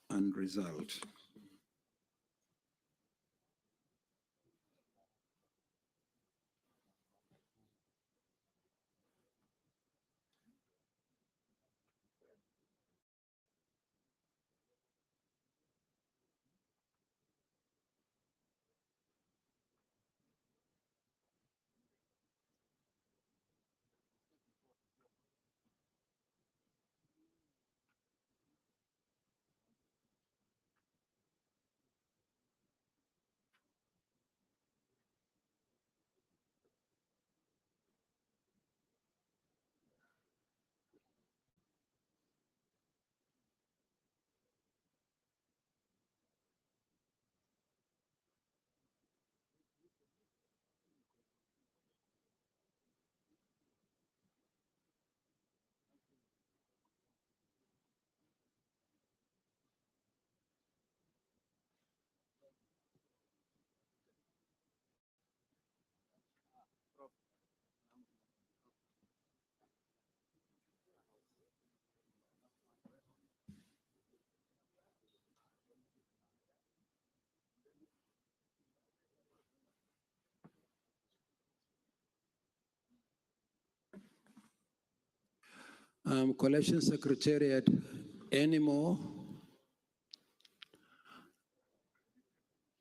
and result. Collation Secretariat, any more?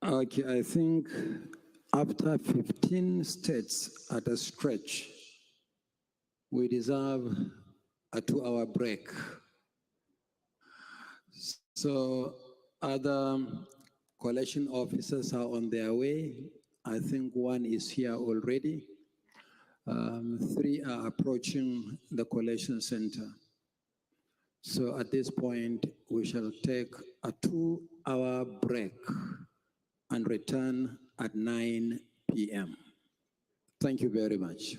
Okay, I think after 15 states at a stretch, we deserve a 2-hour break. So other collation officers are on their way. I think one is here already. 3 are approaching the collation center. So at this point, we shall take a 2-hour break and return at 9 p.m. Thank you very much.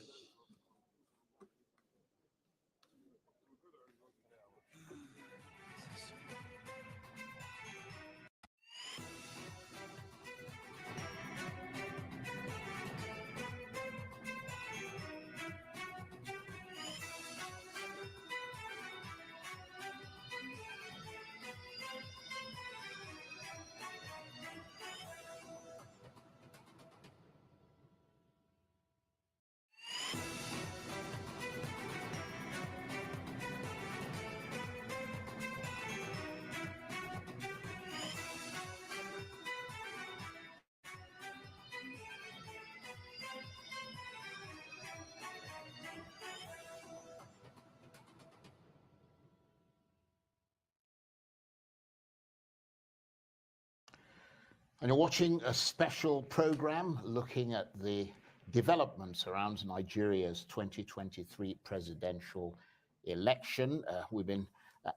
And you're watching a special program looking at the developments around Nigeria's 2023 presidential election. We've been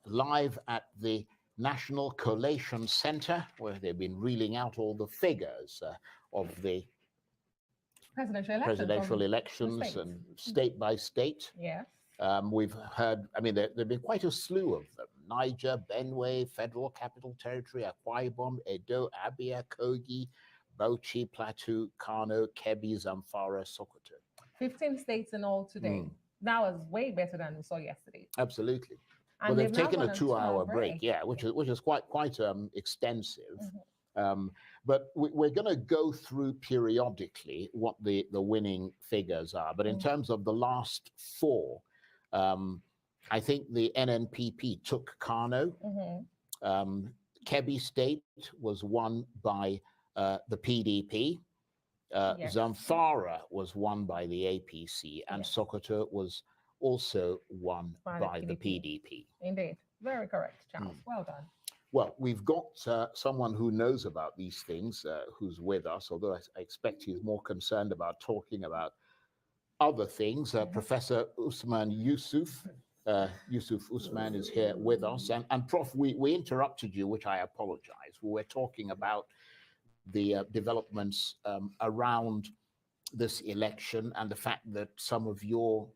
live at the National Collation Center, where they've been reeling out all the figures of the presidential elections and state by state. Yes. We've heard, I mean, there've been quite a slew of them. Niger, Benue, Federal Capital Territory, Akwa Ibom, Edo, Abia, Kogi, Bauchi, Plateau, Kano, Kebbi, Zamfara, Sokoto. 15 states in all today. That was way better than we saw yesterday. Absolutely. And Well, they've now taken gone a on 2-hour break, break. yeah, which is quite extensive. But we're going to go through periodically what the winning figures are. But in terms of the last four, I think the NNPP took Kano. Kebbi State was won by the PDP. Yes. Zamfara was won by the APC, and Sokoto was also won by the PDP. Indeed. Very correct, Charles. Well done. Well, we've got someone who knows about these things who's with us, although I expect he's more concerned about talking about other things. Professor Usman Yusuf. Yusuf Usman is here with us. And Prof, we interrupted you, which I apologize. We were talking about the developments around this election and the fact that some of your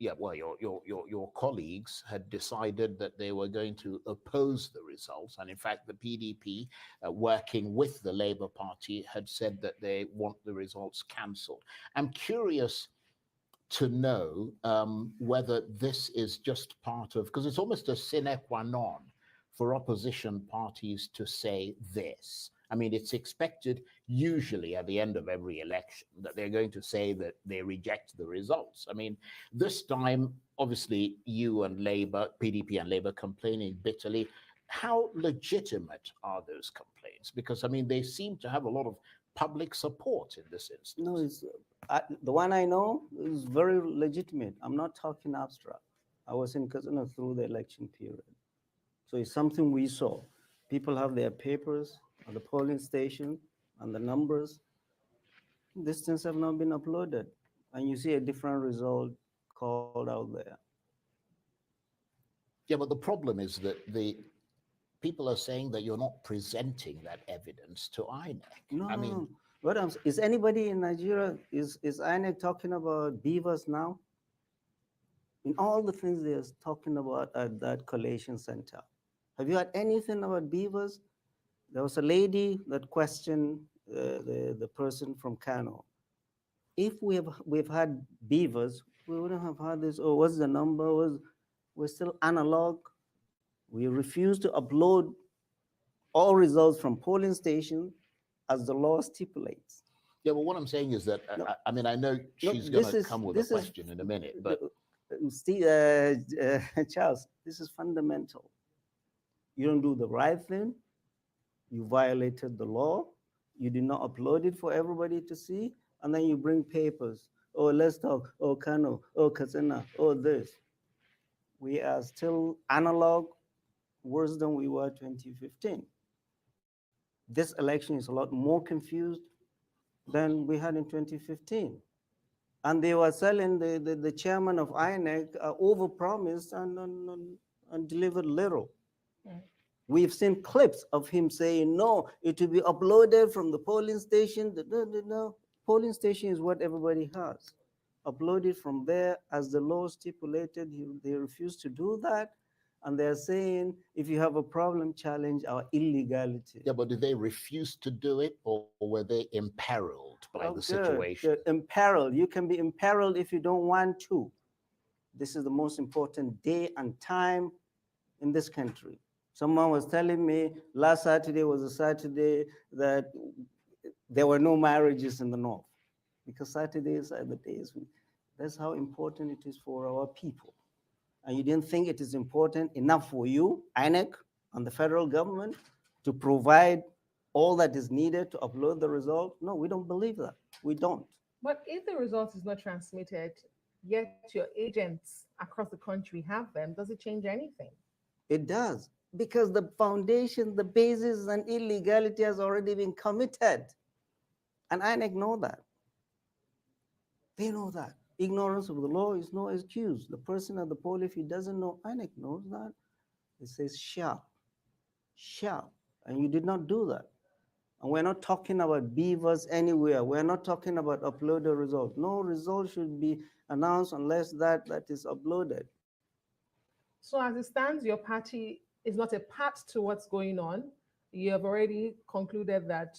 your colleagues had decided that they were going to oppose the results. And in fact, the PDP, working with the Labour Party, had said that they want the results cancelled. I'm curious to know whether this is just part of, because it's almost a sine qua non for opposition parties to say this. I mean, it's expected usually at the end of every election that they're going to say that they reject the results. I mean, this time, obviously, you and Labour, PDP and Labour complaining bitterly. How legitimate are those complaints? Because, I mean, they seem to have a lot of public support in this instance. No, it's, the one I know is very legitimate. I'm not talking abstract. I was in Kazana through the election period. So it's something we saw. People have their papers at the polling station and the numbers. These things have not been uploaded. And you see a different result called out there. Yeah, but the problem is that the people are saying that you're not presenting that evidence to INEC. No, I mean, no. What is anybody in Nigeria, is INEC talking about beavers now? In all the things they're talking about at that collation center. Have you heard anything about beavers? There was a lady that questioned the person from Kano. If we've had beavers, we wouldn't have had this. Oh, what's the number? We're still analog. We refuse to upload all results from polling stations as the law stipulates. yeah, but what I'm saying is that, I mean, I know she's going to come with a question in a minute, but Charles, this is fundamental. You don't do the right thing. You violated the law. You did not upload it for everybody to see. And then you bring papers. Oh, let's talk. Oh, Kano. Oh, Katsina. Oh, this. We are still analog, worse than we were 2015. This election is a lot more confused than we had in 2015. And they were selling the chairman of INEC overpromised and delivered little. We've seen clips of him saying, no, it will be uploaded from the polling station. No, polling station is what everybody has. Uploaded from there as the law stipulated. They refuse to do that. And they're saying, if you have a problem, challenge our illegality. yeah, but did they refuse to do it, or were they imperiled by the situation? Good. Imperiled. You can be imperiled if you don't want to. This is the most important day and time in this country. Someone was telling me last Saturday was a Saturday that there were no marriages in the North, because Saturdays are the days. That's how important it is for our people. And you didn't think it is important enough for you, INEC, and the federal government to provide all that is needed to upload the result? No, we don't believe that. We don't. But if the result is not transmitted, yet your agents across the country have them, does it change anything? It does, because the foundation, the basis, and illegality has already been committed. And INEC know that. They know that. Ignorance of the law is no excuse. The person at the poll, if he doesn't know, INEC knows that. It says shall, and you did not do that. And we're not talking about beavers anywhere. We're not talking about uploaded results. No result should be announced unless that is uploaded. So as it stands, your party is not a part to what's going on. You have already concluded that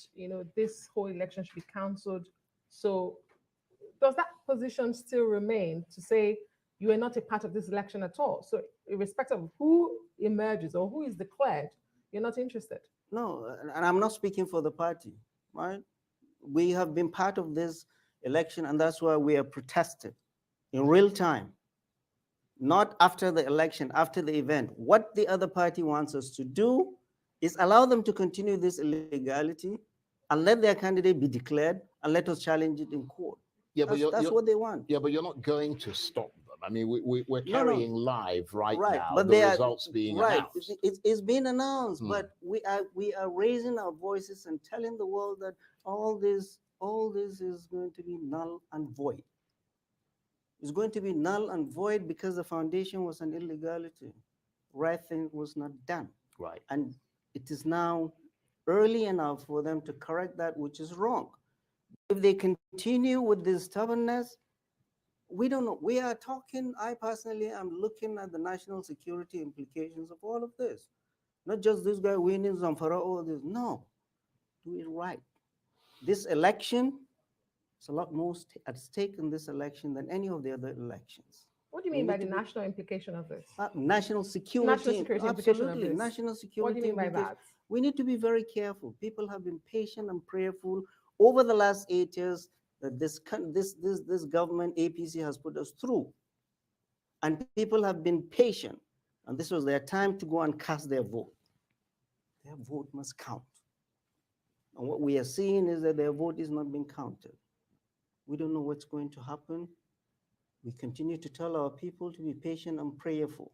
this whole election should be cancelled. So does that position still remain to say you are not a part of this election at all? So irrespective of who emerges or who is declared, you're not interested? No, and I'm not speaking for the party, right? We have been part of this election, and that's why we are protesting in real time. Not after the election, after the event. What the other party wants us to do is allow them to continue this illegality and let their candidate be declared and let us challenge it in court. Yeah, but that's what they want. Yeah, but you're not going to stop them. I mean, we're carrying live right now but the results being announced. It's been announced, but we are raising our voices and telling the world that all this is going to be null and void. It's going to be null and void because the foundation was an illegality. Right thing was not done. Right. And it is now early enough for them to correct that which is wrong. If they continue with this stubbornness, we don't know. We are talking, I personally am looking at the national security implications of all of this. Not just this guy winning Zamfara, all this. No, do it right. This election, it's a lot more at stake in this election than any of the other elections. What do you mean by the national implication of this? National security. National security implication of Absolutely, this. national security. What do you mean by that? We need to be very careful. People have been patient and prayerful over the last 8 years that this government, APC, has put us through. And people have been patient. And this was their time to go and cast their vote. Their vote must count. And what we are seeing is that their vote is not being counted. We don't know what's going to happen. We continue to tell our people to be patient and prayerful.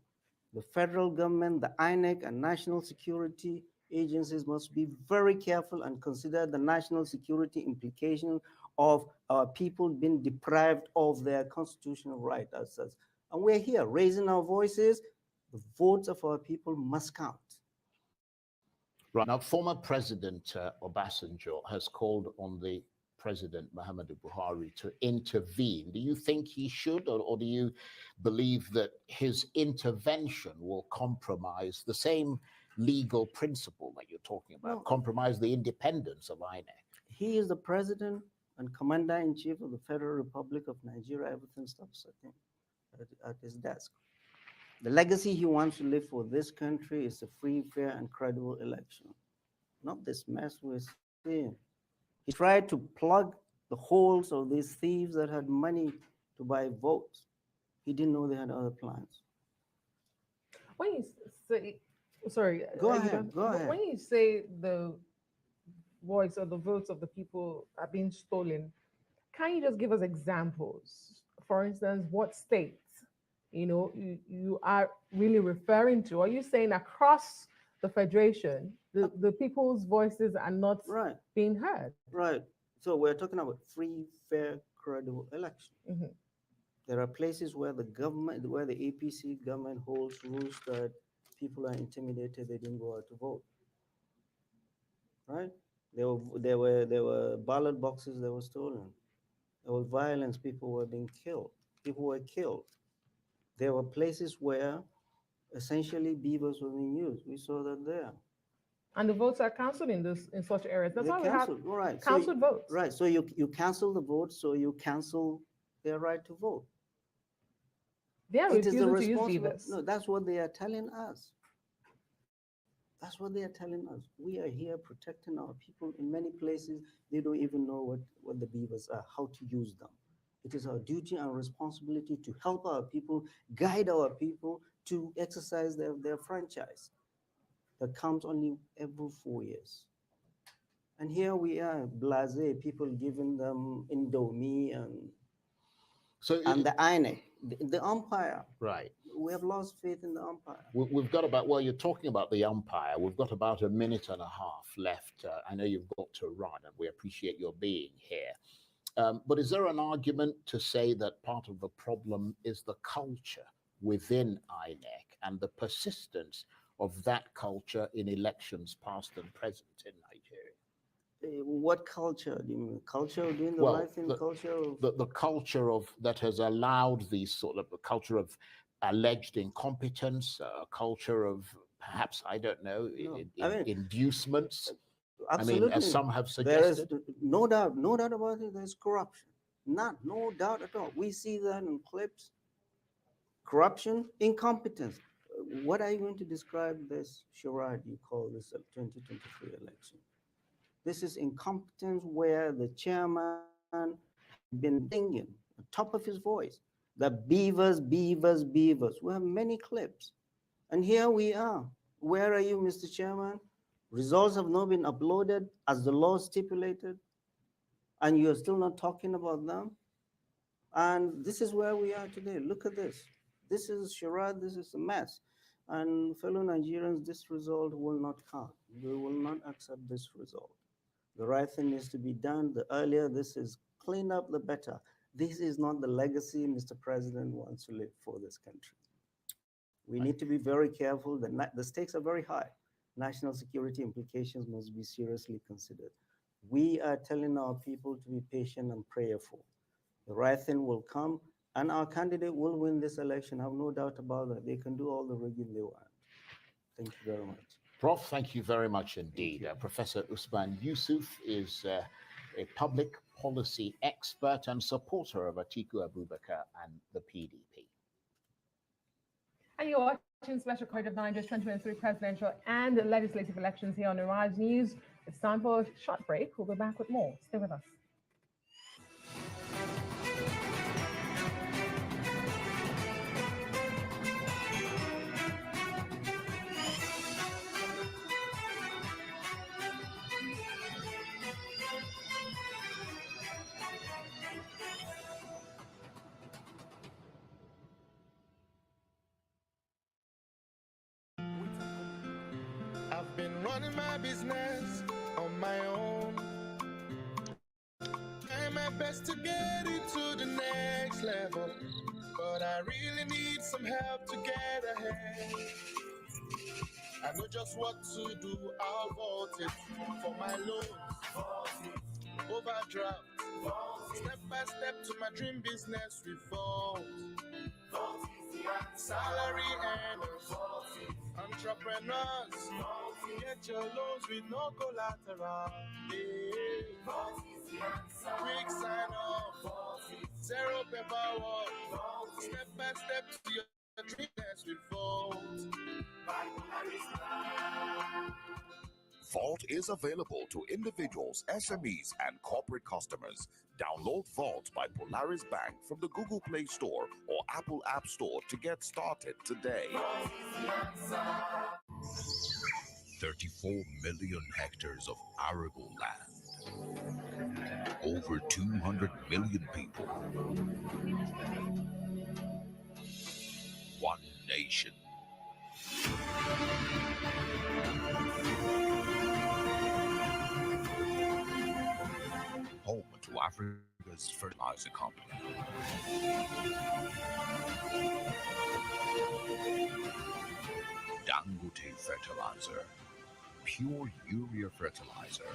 The federal government, the INEC, and national security agencies must be very careful and consider the national security implications of our people being deprived of their constitutional right as such. And we're here raising our voices. The votes of our people must count. Right. Now, former President Obasanjo has called on the President Muhammadu Buhari to intervene. Do you think he should, or do you believe that his intervention will compromise the same legal principle that you're talking about, compromise the independence of INEC? He is the President and Commander-in-Chief of the Federal Republic of Nigeria. Everything stops at his desk. The legacy he wants to leave for this country is a free, fair, and credible election, not this mess we're seeing. He tried to plug the holes of these thieves that had money to buy votes. He didn't know they had other plans. When you say, sorry, go ahead. When you say the voice or the votes of the people are being stolen, can you just give us examples? For instance, what states, you are really referring to? Are you saying across the federation, the people's voices are not being heard? Right. So we're talking about free, fair, credible election. Mm-hmm. There are places where the APC government holds rules that people are intimidated, they didn't go out to vote. Right? There were ballot boxes that were stolen. There was violence, people were being killed. People were killed. There were places where essentially beavers were being used. We saw that there. And the votes are cancelled in such areas. That's why we have cancelled votes. Right. So you cancel the vote, so you cancel their right to vote. They are refusing to use beavers. No, that's what they are telling us. That's what they are telling us. We are here protecting our people. In many places, they don't even know what the beavers are, how to use them. It is our duty and responsibility to help our people, guide our people to exercise their franchise that comes only every 4 years. And here we are, blasé, people giving them Indomie and the INEC, the umpire. Right. We have lost faith in the umpire. We've got about, well, you're talking about the umpire. We've got about a minute and a half left. I know you've got to run, and we appreciate your being here. But is there an argument to say that part of the problem is the culture within INEC and the persistence of that culture in elections past and present in Nigeria? What culture? Do you mean culture of doing the right thing? The culture of that has allowed these sort of a culture of alleged incompetence, a culture of perhaps, I don't know, inducements. Absolutely. I mean, as some have There is suggested. no doubt about it. There's corruption. No doubt at all. We see that in clips. Corruption, incompetence. What are you going to describe this charade you call this a 2023 election? This is incompetence where the chairman has been singing at the top of his voice, the beavers, beavers, beavers. We have many clips. And here we are. Where are you, Mr. Chairman? Results have not been uploaded as the law stipulated, and you're still not talking about them. And this is where we are today. Look at this. This is charade, this is a mess. And fellow Nigerians, this result will not come. We will not accept this result. The right thing needs to be done. The earlier this is cleaned up, the better. This is not the legacy Mr. President wants to leave for this country. We need to be very careful. The stakes are very high. National security implications must be seriously considered. We are telling our people to be patient and prayerful. The right thing will come, and our candidate will win this election. I have no doubt about that. They can do all the rigging they want. Thank you very much. Prof, thank you very much indeed. Professor Usman Yusuf is a public policy expert and supporter of Atiku Abubakar and the PDP. And you're watching Special Coverage of Nigeria's 2023 presidential and legislative elections here on Arise News. It's time for a short break. We'll be back with more. Stay with us. I've been running my business on my own. Trying my best to get it to the next level, but I really need some help to get ahead. I know just what to do. I'll vote it for my loans, overdraft, step by step to my dream business with Vote. Salary earners, entrepreneurs, get your loans with no collateral. Yeah. Quick sign up, zero paperwork, step by step to your dreams with Vote. Vault is available to individuals, SMEs, and corporate customers. Download Vault by Polaris Bank from the Google Play Store or Apple App Store to get started today. 34 million hectares of arable land. Over 200 million people. One nation. Home to Africa's fertilizer company. Dangote Fertilizer. Pure urea fertilizer.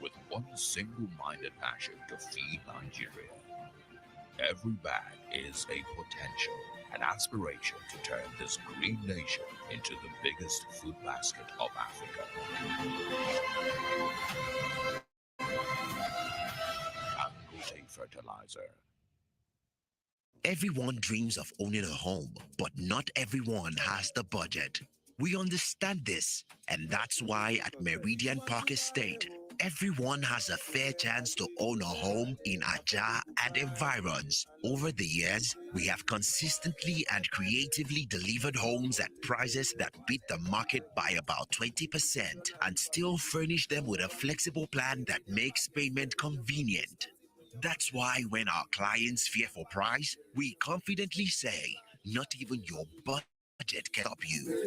With one single-minded passion to feed Nigeria. Every bag is a potential, an aspiration to turn this green nation into the biggest food basket of Africa. Dangote Fertilizer. Everyone dreams of owning a home, but not everyone has the budget. We understand this, and that's why at Meridian Park Estate, everyone has a fair chance to own a home in Ajah and environs. Over the years, we have consistently and creatively delivered homes at prices that beat the market by about 20% and still furnish them with a flexible plan that makes payment convenient. That's why when our clients fear for price, we confidently say, not even your budget budget can stop you.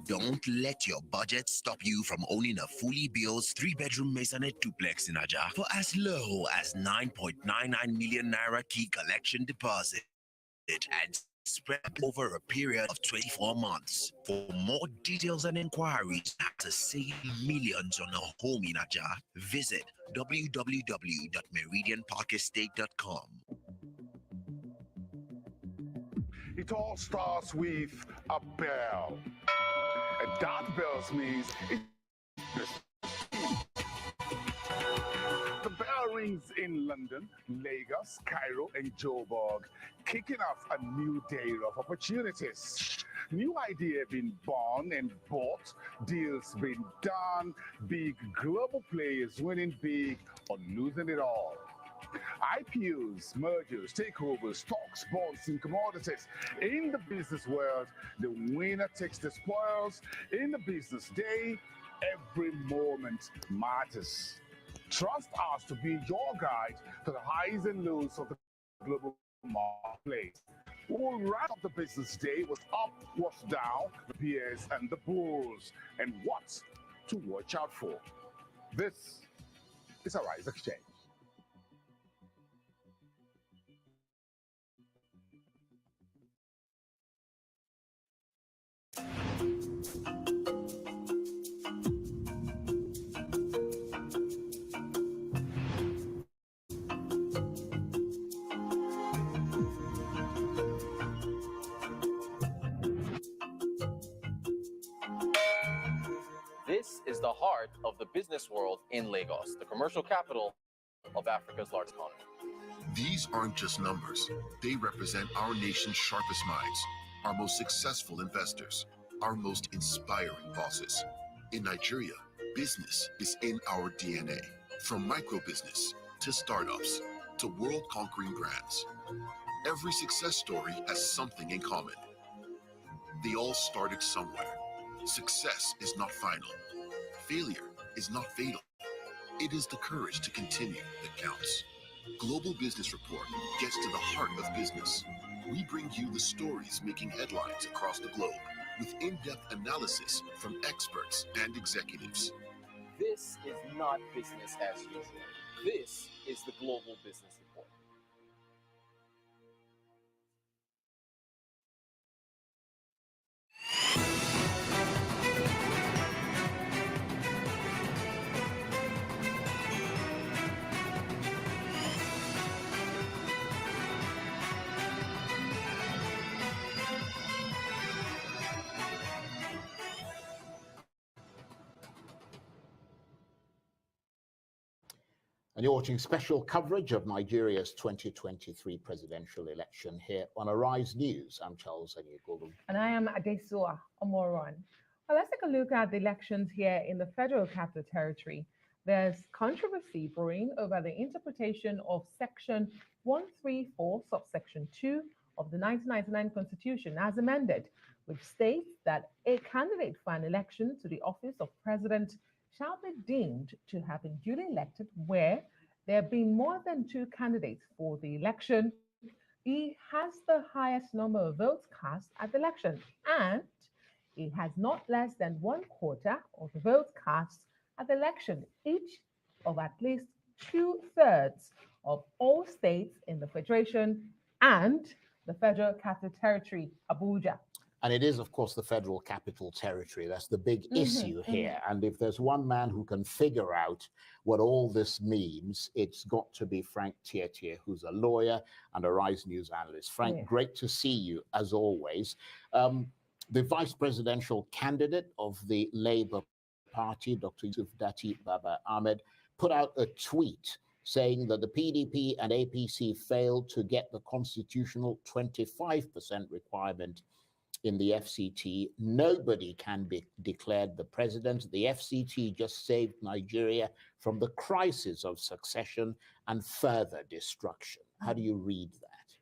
Don't let your budget stop you from owning a fully built 3-bedroom maisonette duplex in Aja for as low as 9.99 million naira key collection deposit and spread over a period of 24 months. For more details and inquiries, how to save millions on a home in Aja, visit www.meridianparkestate.com. It all starts with a bell. And that bell means the bell rings in London, Lagos, Cairo, and Joburg, kicking off a new day of opportunities. New idea being born and bought, deals being done, big global players winning big or losing it all. IPOs, mergers, takeovers, stocks, bonds, and commodities. In the business world, the winner takes the spoils. In the business day, every moment matters. Trust us to be your guide to the highs and lows of the global marketplace. We will wrap up the business day with up, what's down, the bears and the bulls, and what to watch out for. This is Arise Exchange. This is the heart of the business world in Lagos, the commercial capital of Africa's largest economy. These aren't just numbers. They represent our nation's sharpest minds, our most successful investors, our most inspiring bosses. In Nigeria, business is in our DNA. From micro business to startups to world-conquering brands, every success story has something in common. They all started somewhere. Success is not final. Failure is not fatal. It is the courage to continue that counts. Global Business Report gets to the heart of business. We bring you the stories making headlines across the globe with in-depth analysis from experts and executives. This is not business as usual. This is the Global Business Report. And you're watching special coverage of Nigeria's 2023 presidential election here on Arise News. I'm Charles Anyegolu. And I am Adesua Omoron. Well, let's take a look at the elections here in the Federal Capital Territory. There's controversy brewing over the interpretation of Section 134, subsection 2 of the 1999 Constitution as amended, which states that a candidate for an election to the office of president shall be deemed to have been duly elected where there have been more than 2 candidates for the election. He has the highest number of votes cast at the election, and he has not less than 1/4 of the votes cast at the election, each of at least 2/3 of all states in the Federation and the Federal Capital Territory, Abuja. And it is, of course, the Federal Capital Territory. That's the big issue here. And if there's one man who can figure out what all this means, it's got to be Frank Tietie, who's a lawyer and a Rise News analyst. Frank, great to see you, as always. The vice presidential candidate of the Labour Party, Dr. Yusuf Dati Baba Ahmed, put out a tweet saying that the PDP and APC failed to get the constitutional 25% requirement in the FCT. Nobody can be declared the president. The FCT just saved Nigeria from the crisis of succession and further destruction. How do you read that?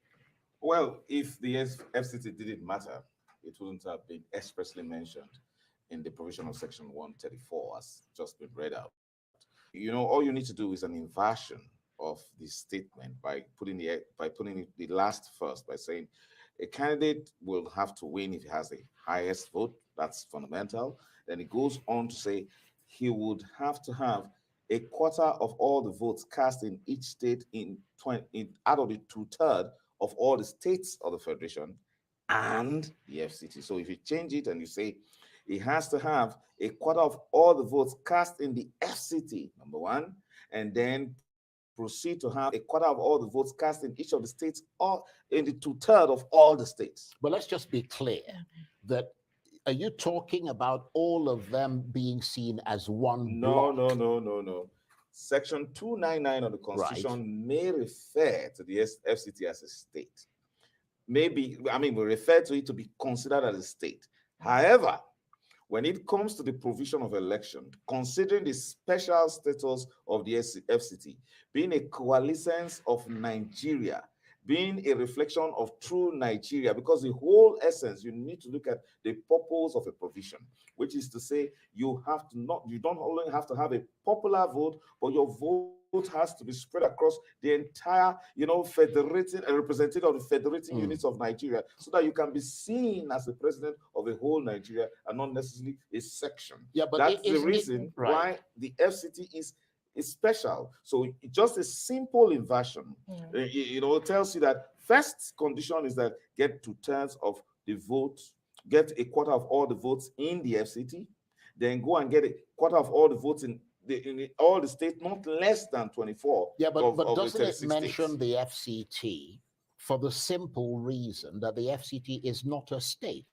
Well, if the FCT didn't matter, it wouldn't have been expressly mentioned in the provision of Section 134 as just been read out. You know, all you need to do is an inversion of the statement by putting the last first, by saying A candidate will have to win if he has the highest vote. That's fundamental. Then it goes on to say he would have to have a quarter of all the votes cast in each state out of the two-thirds of all the states of the federation and the FCT. So if you change it and you say he has to have a quarter of all the votes cast in the FCT, number one, and then proceed to have a quarter of all the votes cast in each of the states or in the two-thirds of all the states. But let's just be clear that are you talking about all of them being seen as one block? No. Section 299 of the Constitution may refer to the FCT as a state. Maybe, we refer to it to be considered as a state. However, when it comes to the provision of election, considering the special status of the FCT, being a coalescence of Nigeria, being a reflection of true Nigeria, because the whole essence, you need to look at the purpose of a provision, which is to say you don't only have to have a popular vote, but your vote has to be spread across the entire, federated and representative of the federating units of Nigeria, so that you can be seen as the president of the whole Nigeria and not necessarily a section. Yeah, but that's the reason why the FCT is special. So just a simple inversion, tells you that first condition is that get 2/3 of the vote, get a quarter of all the votes in the FCT, then go and get a quarter of all the votes in all the states, not less than 24. Yeah, but of doesn't the it 36 mention states. the FCT for the simple reason that the FCT is not a state?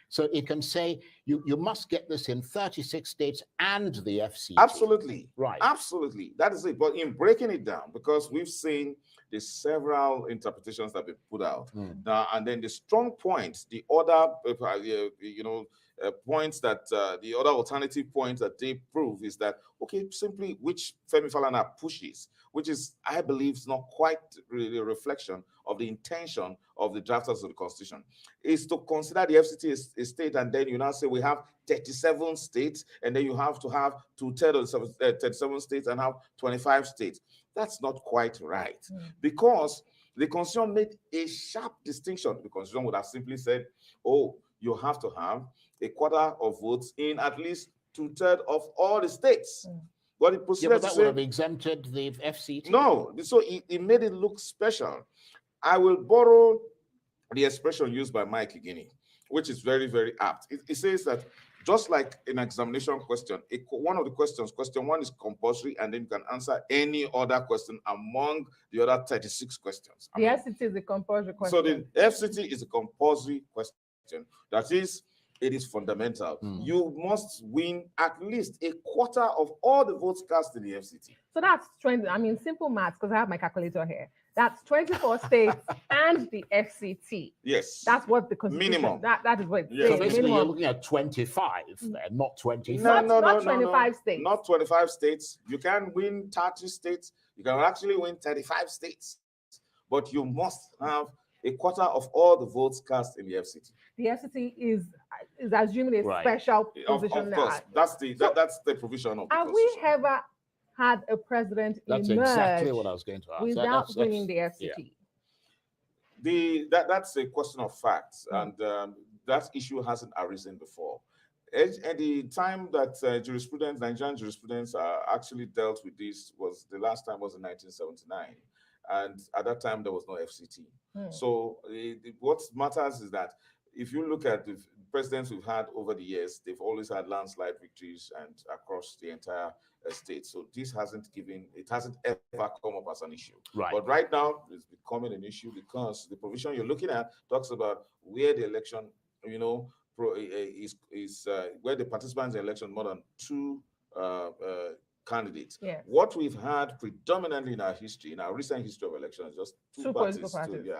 So it can say you must get this in 36 states and the FCT. Absolutely. Right. Absolutely. That is it. But in breaking it down, because we've seen the several interpretations that have been put out, now, and then the strong points, the other, points that the other alternative points that they prove is that, okay, simply which Femi Falana pushes, which is, I believe, is not quite really a reflection of the intention of the drafters of the Constitution, is to consider the FCT as a state, and then you now say we have 37 states, and then you have to have 2/3 of 37 states and have 25 states. That's not quite right, because the Constitution made a sharp distinction. The Constitution would have simply said, oh, you have to have a quarter of votes in at least 2/3 of all the states. But it proceeded but that would have exempted the FCT. No, so it made it look special. I will borrow the expression used by Mike Igini, which is very, very apt. It says that just like an examination question, one of the questions, question one is compulsory, and then you can answer any other question among the other 36 questions. The FCT is a compulsory question. So the FCT is a compulsory question. That is, it is fundamental. You must win at least a quarter of all the votes cast in the FCT. So that's 20, simple maths, because I have my calculator here. That's 24 states and the FCT. Yes. That's what the Constitution, minimum. That is what it So says. basically Minimum. you're looking at 25 there, not 25. Not 25 states. Not 25 states. You can win 30 states. You can actually win 35 states. But you must have a quarter of all the votes cast in the FCT. The FCT is assuming a special position. Of course, that's the provision of the Have we ever had a president That's emerge exactly what I was going to ask. without winning the FCT? Yeah. That's a question of facts, and that issue hasn't arisen before. At the time that Nigerian jurisprudence actually dealt with this, was the last time was in 1979, and at that time there was no FCT. So what matters is that if you look at the presidents we've had over the years, they've always had landslide victories and across the entire state. So this hasn't ever come up as an issue. Right. But right now it's becoming an issue because the provision you're looking at talks about where the election, is where the participants in the election more than two candidates. Yes. What we've had predominantly in our history, in our recent history of elections, just two parties.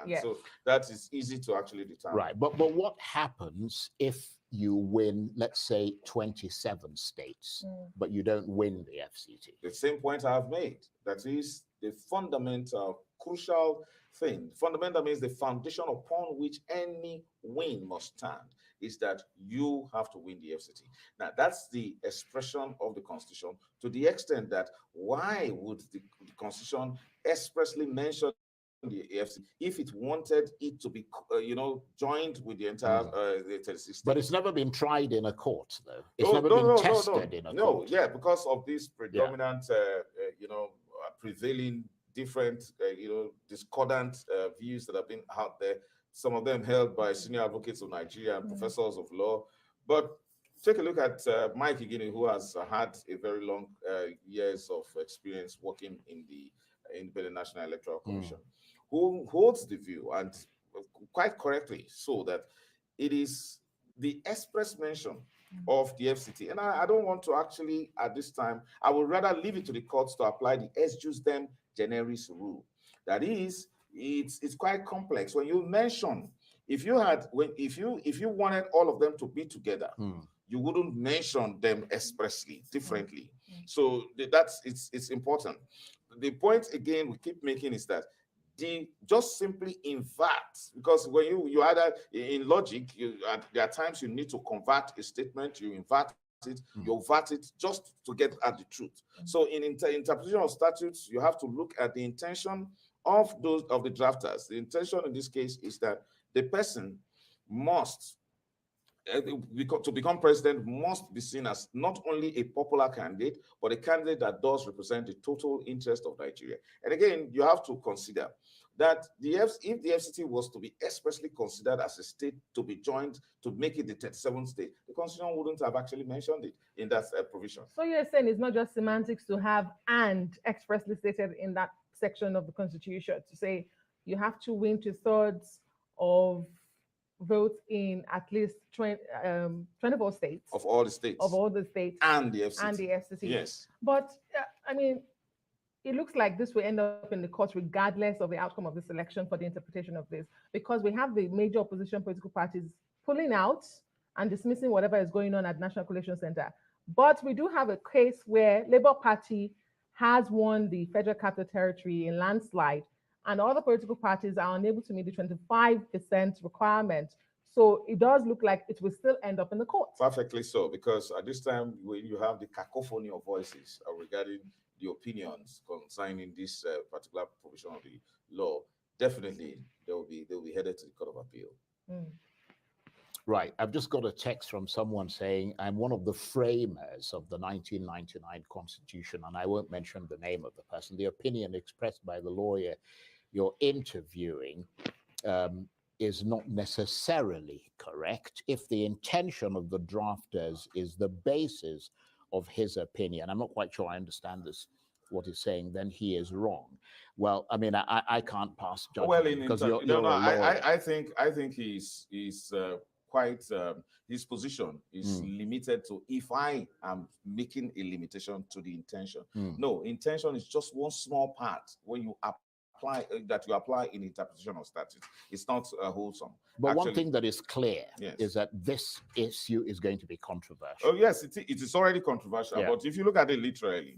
Yes. So that is easy to actually determine. Right, but what happens if you win, let's say, 27 states, but you don't win the FCT? The same point I have made. That is the fundamental, crucial thing. Fundamental means the foundation upon which any win must stand is that you have to win the FCT. Now, that's the expression of the Constitution, to the extent that why would the Constitution expressly mention the AFC if it wanted it to be, joined with the entire the 36 states. But it's never been tried in a court, though. It's No, never no, been no, tested in a court. Yeah, because of this predominant, prevailing different, discordant views that have been out there. Some of them held by senior advocates of Nigeria and professors of law. But take a look at Mike Igini, who has had a very long years of experience working in the Independent National Electoral Commission, who holds the view, and quite correctly so, that it is the express mention of the FCT. And I don't want to actually, at this time, I would rather leave it to the courts to apply the ex justem generis rule. That is, it's quite complex. When you mention, if you wanted all of them to be together, you wouldn't mention them expressly, differently. So it's important. The point again we keep making is that just simply invert, because when you either in logic, there are times you need to convert a statement, you invert it, you invert it just to get at the truth. So in interpretation of statutes, you have to look at the intention of the drafters. The intention in this case is that the person must, to become president, must be seen as not only a popular candidate, but a candidate that does represent the total interest of Nigeria. And again, you have to consider that if the FCT was to be expressly considered as a state to be joined to make it the 37th state, the Constitution wouldn't have actually mentioned it in that provision. So you're saying it's not just semantics to have "and" expressly stated in that section of the Constitution, to say you have to win 2/3 of votes in at least 24 states. Of all the states. Of all the states. And the FCT. And the FCT. Yes. But, I mean, it looks like this will end up in the courts regardless of the outcome of this election for the interpretation of this, because we have the major opposition political parties pulling out and dismissing whatever is going on at National Collation Center. But we do have a case where Labour Party has won the Federal Capital Territory in landslide, and other political parties are unable to meet the 25% requirement. So it does look like it will still end up in the court. Perfectly so, because at this time, when you have the cacophony of voices regarding the opinions concerning this particular provision of the law, definitely they will be headed to the Court of Appeal. Right. I've just got a text from someone saying, I'm one of the framers of the 1999 Constitution, and I won't mention the name of the person. The opinion expressed by the lawyer you're interviewing is not necessarily correct if the intention of the drafters is the basis of his opinion. I'm not quite sure I understand this, what he's saying, then he is wrong. Well, I mean, I can't pass judgment. Well, because you're a lawyer. I think he's quite, his position is limited to, if I am making a limitation to the intention. No, intention is just one small part when you apply that you apply in interpretation of statutes. It's not wholesome. But actually, one thing that is clear yes, is that this issue is going to be controversial. Oh yes, it is already controversial. Yeah. But if you look at it literally,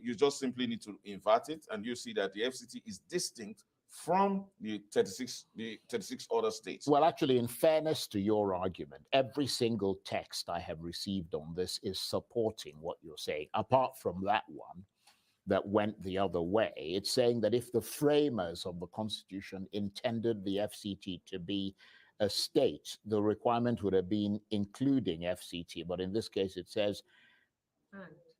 you just simply need to invert it, and you see that the FCT is distinct from the 36 other states. Well, actually, in fairness to your argument, every single text I have received on this is supporting what you're saying, apart from that one that went the other way. It's saying that if the framers of the Constitution intended the FCT to be a state, the requirement would have been including FCT. But in this case, it says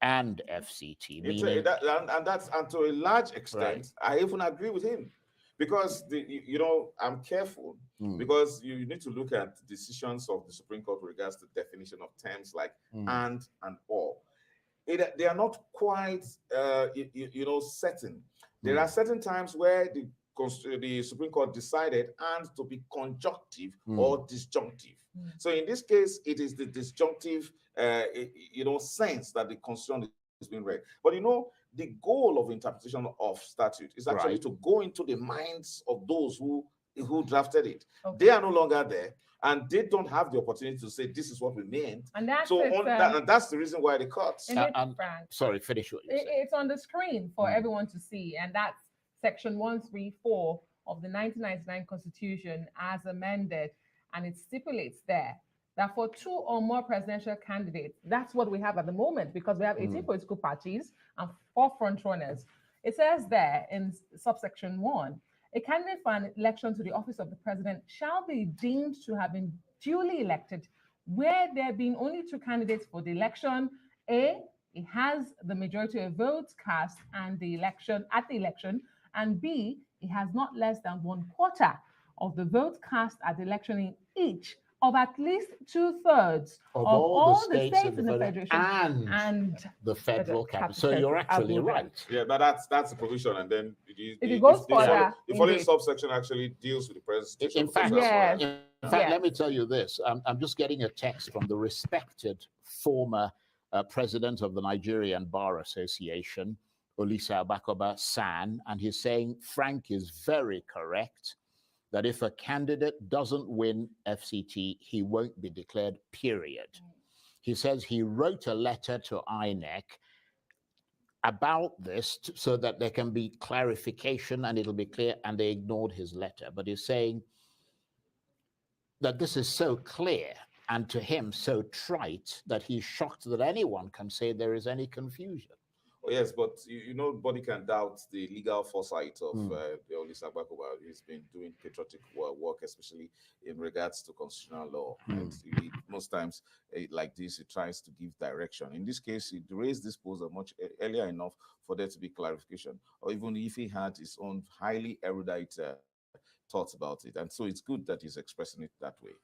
and FCT. Meaning, and to a large extent, right. I even agree with him. Because I'm careful because you need to look at decisions of the Supreme Court with regards to definition of terms like and or. They are not quite certain. There are certain times where the Supreme Court decided and to be conjunctive or disjunctive. So in this case, it is the disjunctive sense that the Constitution is being read. But the goal of interpretation of statute is actually to go into the minds of those who drafted it. Okay. They are no longer there, and they don't have the opportunity to say this is what we meant. And that's and that's the reason why the courts. Sorry, finish what you said. It's on the screen for everyone to see, and that's Section 134 of the 1999 Constitution as amended, and it stipulates there that for 2 or more presidential candidates, that's what we have at the moment, because we have 18 political parties and 4 front runners. It says there in subsection 1, a candidate for an election to the office of the president shall be deemed to have been duly elected where there have been only 2 candidates for the election. A, it has the majority of votes cast at the election, and B, it has not less than 1/4 of the votes cast at the election in each of at least 2/3 of of all the states in the federation federation and the federal capital. So you're actually Abuja. right. Yeah, but that's the provision, and then It goes further, the following indeed. subsection actually deals with the presentation. In of fact, official Yes. file. in fact, let me tell you this. I'm just getting a text from the respected former president of the Nigerian Bar Association, Olisa Abakoba San, and he's saying Frank is very correct that if a candidate doesn't win FCT, he won't be declared, period. He says he wrote a letter to INEC about this so that there can be clarification and it'll be clear, and they ignored his letter. But he's saying that this is so clear and to him so trite that he's shocked that anyone can say there is any confusion. Oh, yes, but nobody can doubt the legal foresight of Olisa Abakoba. He's been doing patriotic work, especially in regards to constitutional law. And most times, like this, he tries to give direction. In this case, he raised this proposal much earlier enough for there to be clarification, or even if he had his own highly erudite thoughts about it. And so it's good that he's expressing it that way.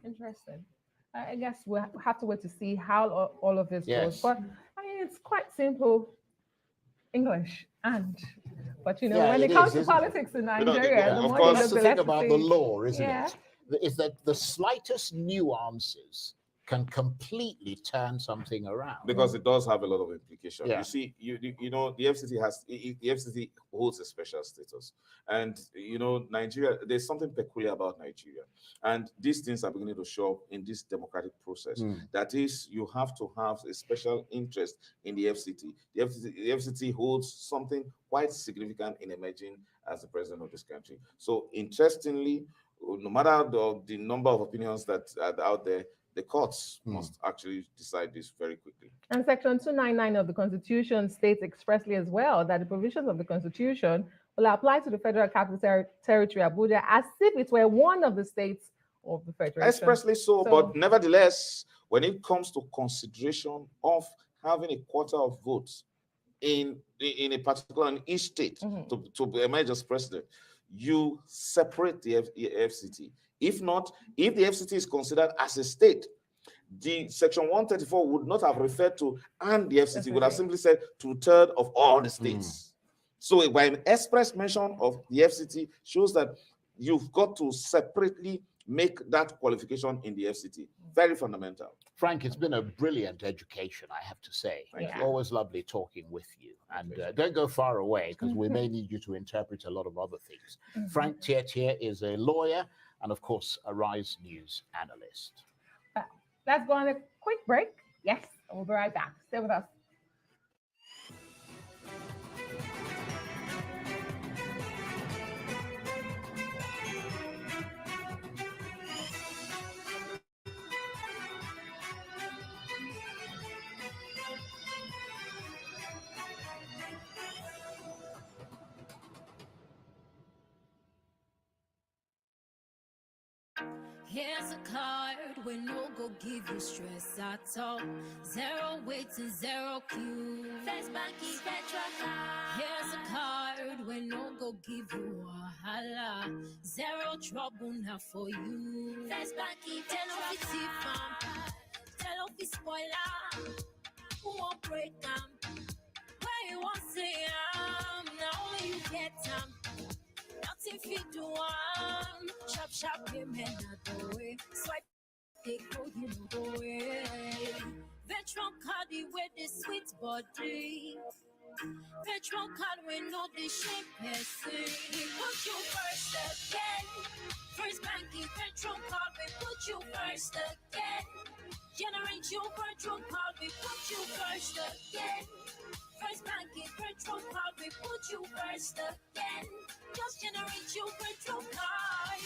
Interesting. I guess we'll have to wait to see how all of this goes. Yes. But I mean, it's quite simple English. But you know, Yeah, when it it comes is, to isn't it? politics in Nigeria, the of more course, you that's look, the the thing less about you the see. law, isn't Yeah. it? Is that the slightest nuances can completely turn something around. Because it does have a lot of implication. Yeah. You see, you know, the FCT holds a special status, and Nigeria. There's something peculiar about Nigeria, and these things are beginning to show up in this democratic process. That is, you have to have a special interest in the FCT. The FCT holds something quite significant in emerging as the president of this country. So, interestingly, no matter the number of opinions that are out there, the courts must actually decide this very quickly. And Section 299 of the Constitution states expressly as well that the provisions of the Constitution will apply to the Federal Capital Territory, Abuja, as if it were one of the states of the Federation. Expressly so, but nevertheless, when it comes to consideration of having a quarter of votes in a particular in each state to emerge as president, you separate the FCT. If not, if the FCT is considered as a state, the Section 134 would not have referred to, and the FCT would have simply said 2/3 of all the states. So by an express mention of the FCT shows that you've got to separately make that qualification in the FCT. Very fundamental. Frank, it's been a brilliant education, I have to say. Thank It's you. always lovely talking with you. And don't go far away, because we may need you to interpret a lot of other things. Frank Tietie is a lawyer and, of course, a Rise News analyst. Let's go on a quick break. Yes, we'll be right back. Stay with us. Here's a card we no go give you stress at all. Zero waiting, zero queue. First Banky Petra card. Here's a card we no go give you wahala. Zero trouble now for you. First Banky Petra card. Tell off the spoiler. Who won't break them? Where you want to see now only you get them. Nothing fit do one. Sharp, sharp, payment not the way. Swipe, take go, you know the way. Veteran card with the sweet body. Veteran card we know the shape person. Put you first again. First Banky Veteran card we put you first again. Generate your virtual card we put you first again. First Banky Virtual Card, we put you first again. Just generate your virtual card.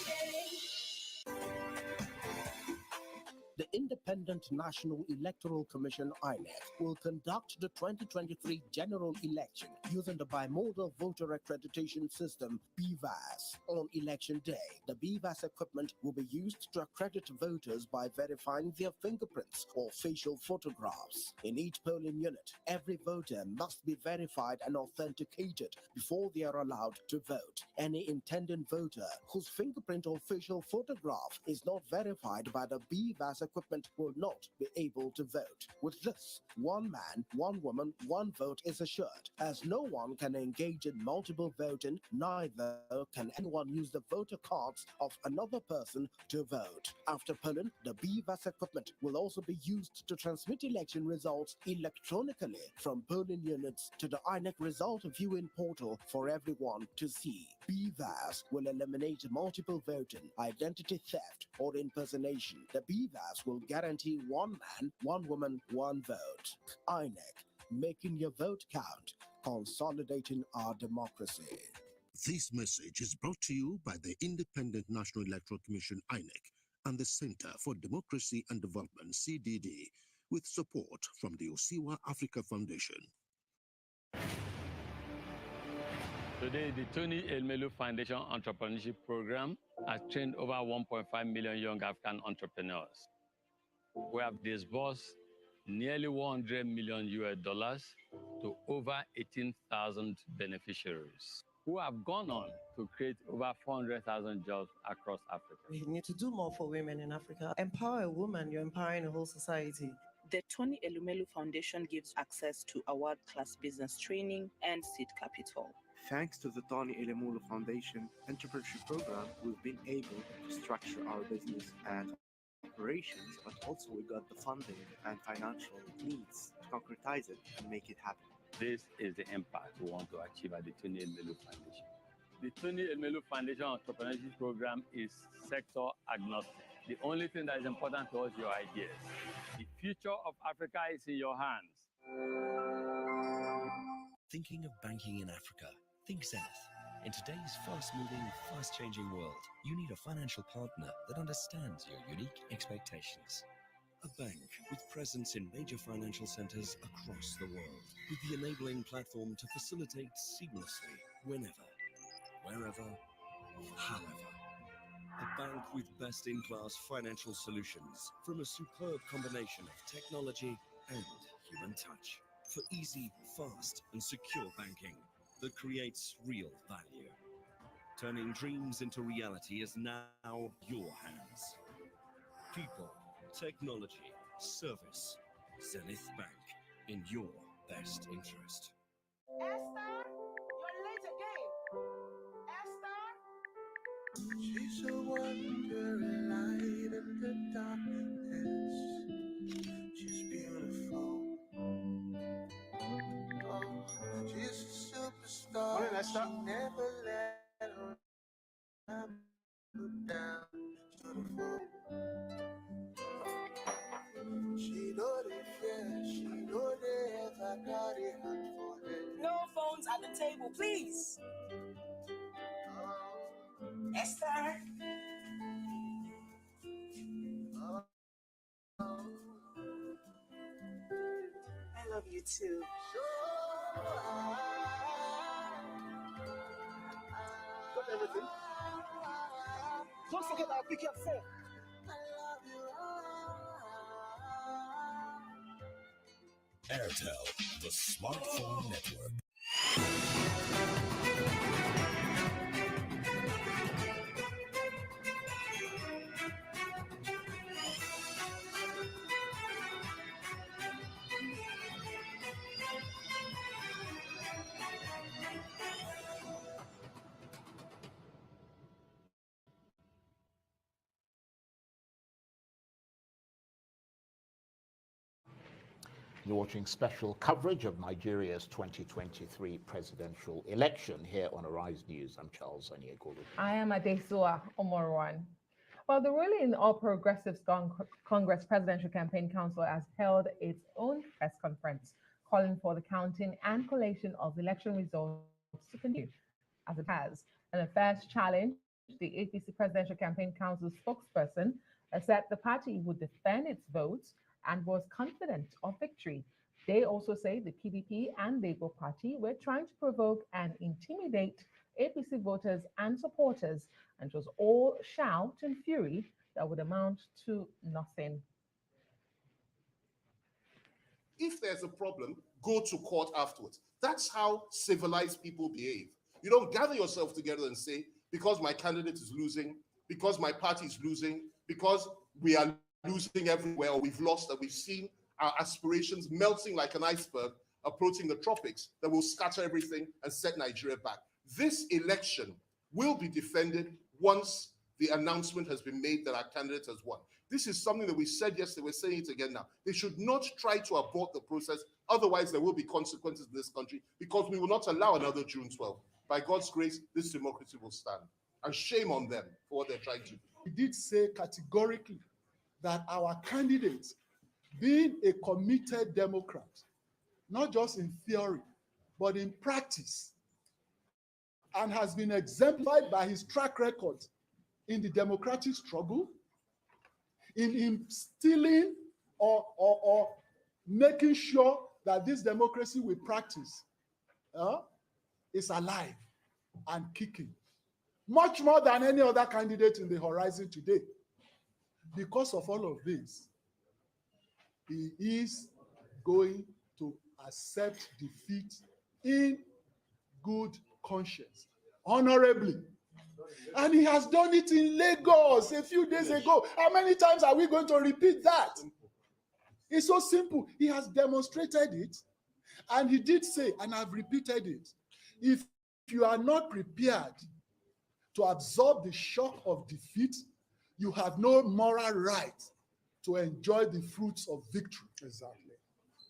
The Independent Independent National Electoral Commission (INEC) will conduct the 2023 general election using the Bimodal Voter Accreditation System (BVAS). On election day, the BVAS equipment will be used to accredit voters by verifying their fingerprints or facial photographs. In each polling unit, every voter must be verified and authenticated before they are allowed to vote. Any intending voter whose fingerprint or facial photograph is not verified by the BVAS equipment will not be able to vote. With this, one man, one woman, one vote is assured. As no one can engage in multiple voting, neither can anyone use the voter cards of another person to vote. After polling, the BVAS equipment will also be used to transmit election results electronically from polling units to the INEC result viewing portal for everyone to see. BVAS will eliminate multiple voting, identity theft, or impersonation. The BVAS will guarantee one man, one woman, one vote. INEC, making your vote count, consolidating our democracy. This message is brought to you by the Independent National Electoral Commission (INEC) and the Center for Democracy and Development (CDD), with support from the Osiwa Africa Foundation. Today, the Tony Elmelu Foundation Entrepreneurship Program has trained over 1.5 million young African entrepreneurs. We have disbursed nearly $100 million to over 18,000 beneficiaries who have gone on to create over 400,000 jobs across Africa. We need to do more for women in Africa. Empower a woman, you're empowering a whole society. The Tony Elumelu Foundation gives access to a world-class business training and seed capital. Thanks to the Tony Elumelu Foundation Entrepreneurship Program, we've been able to structure our business and operations, but also we got the funding and financial needs to concretize it and make it happen. This is the impact we want to achieve at the Tony Elmelu Foundation. The Tony Elmelu Foundation Entrepreneurship Program is sector agnostic. The only thing that is important to us is your ideas. The future of Africa is in your hands. Thinking of banking in Africa? Think Zenith. In today's fast-moving, fast-changing world, you need a financial partner that understands your unique expectations. A bank with presence in major financial centers across the world, with the enabling platform to facilitate seamlessly whenever, wherever, however. A bank with best-in-class financial solutions from a superb combination of technology and human touch for easy, fast, and secure banking that creates real value. Turning dreams into reality is now your hands. People, technology, service. Zenith Bank, in your best interest. Esther, you're late again. Esther? She's a wandering light in the darkness. She's beautiful. Oh, she's a superstar. Morning, Esther. She never let her down. Beautiful. She know the fear, she know they ever carry hand for her. No phones at the table, please. Esther. I love you too. Got everything? Don't forget I'll pick your phone. Airtel, the smartphone network. You're watching special coverage of Nigeria's 2023 presidential election here on Arise News. I'm Charles Aniekulu. I am Adesua Omorwan. Well, the ruling All Progressives Congress Presidential Campaign Council has held its own press conference calling for the counting and collation of election results to continue as it has. And the first challenge, the APC Presidential Campaign Council spokesperson, said the party would defend its votes and was confident of victory. They also say the PDP and Labour Party were trying to provoke and intimidate APC voters and supporters, and it was all shout and fury that would amount to nothing. If there's a problem, go to court afterwards. That's how civilized people behave. You don't gather yourself together and say, because my candidate is losing, because my party is losing, because we are losing everywhere, or we've lost, and we've seen our aspirations melting like an iceberg approaching the tropics, that will scatter everything and set Nigeria back. This election will be defended once the announcement has been made that our candidate has won. This is something that we said yesterday, we're saying it again now. They should not try to abort the process, otherwise there will be consequences in this country, because we will not allow another June 12th. By God's grace, this democracy will stand. And shame on them for what they're trying to do. We did say categorically that our candidate, being a committed Democrat, not just in theory, but in practice, and has been exemplified by his track record in the democratic struggle, in instilling or making sure that this democracy we practice is alive and kicking, much more than any other candidate in the horizon today. Because of all of this, he is going to accept defeat in good conscience, honorably. And he has done it in Lagos a few days ago. How many times are we going to repeat that? It's so simple. He has demonstrated it. And he did say, and I've repeated it, if you are not prepared to absorb the shock of defeat, you have no moral right to enjoy the fruits of victory. Exactly.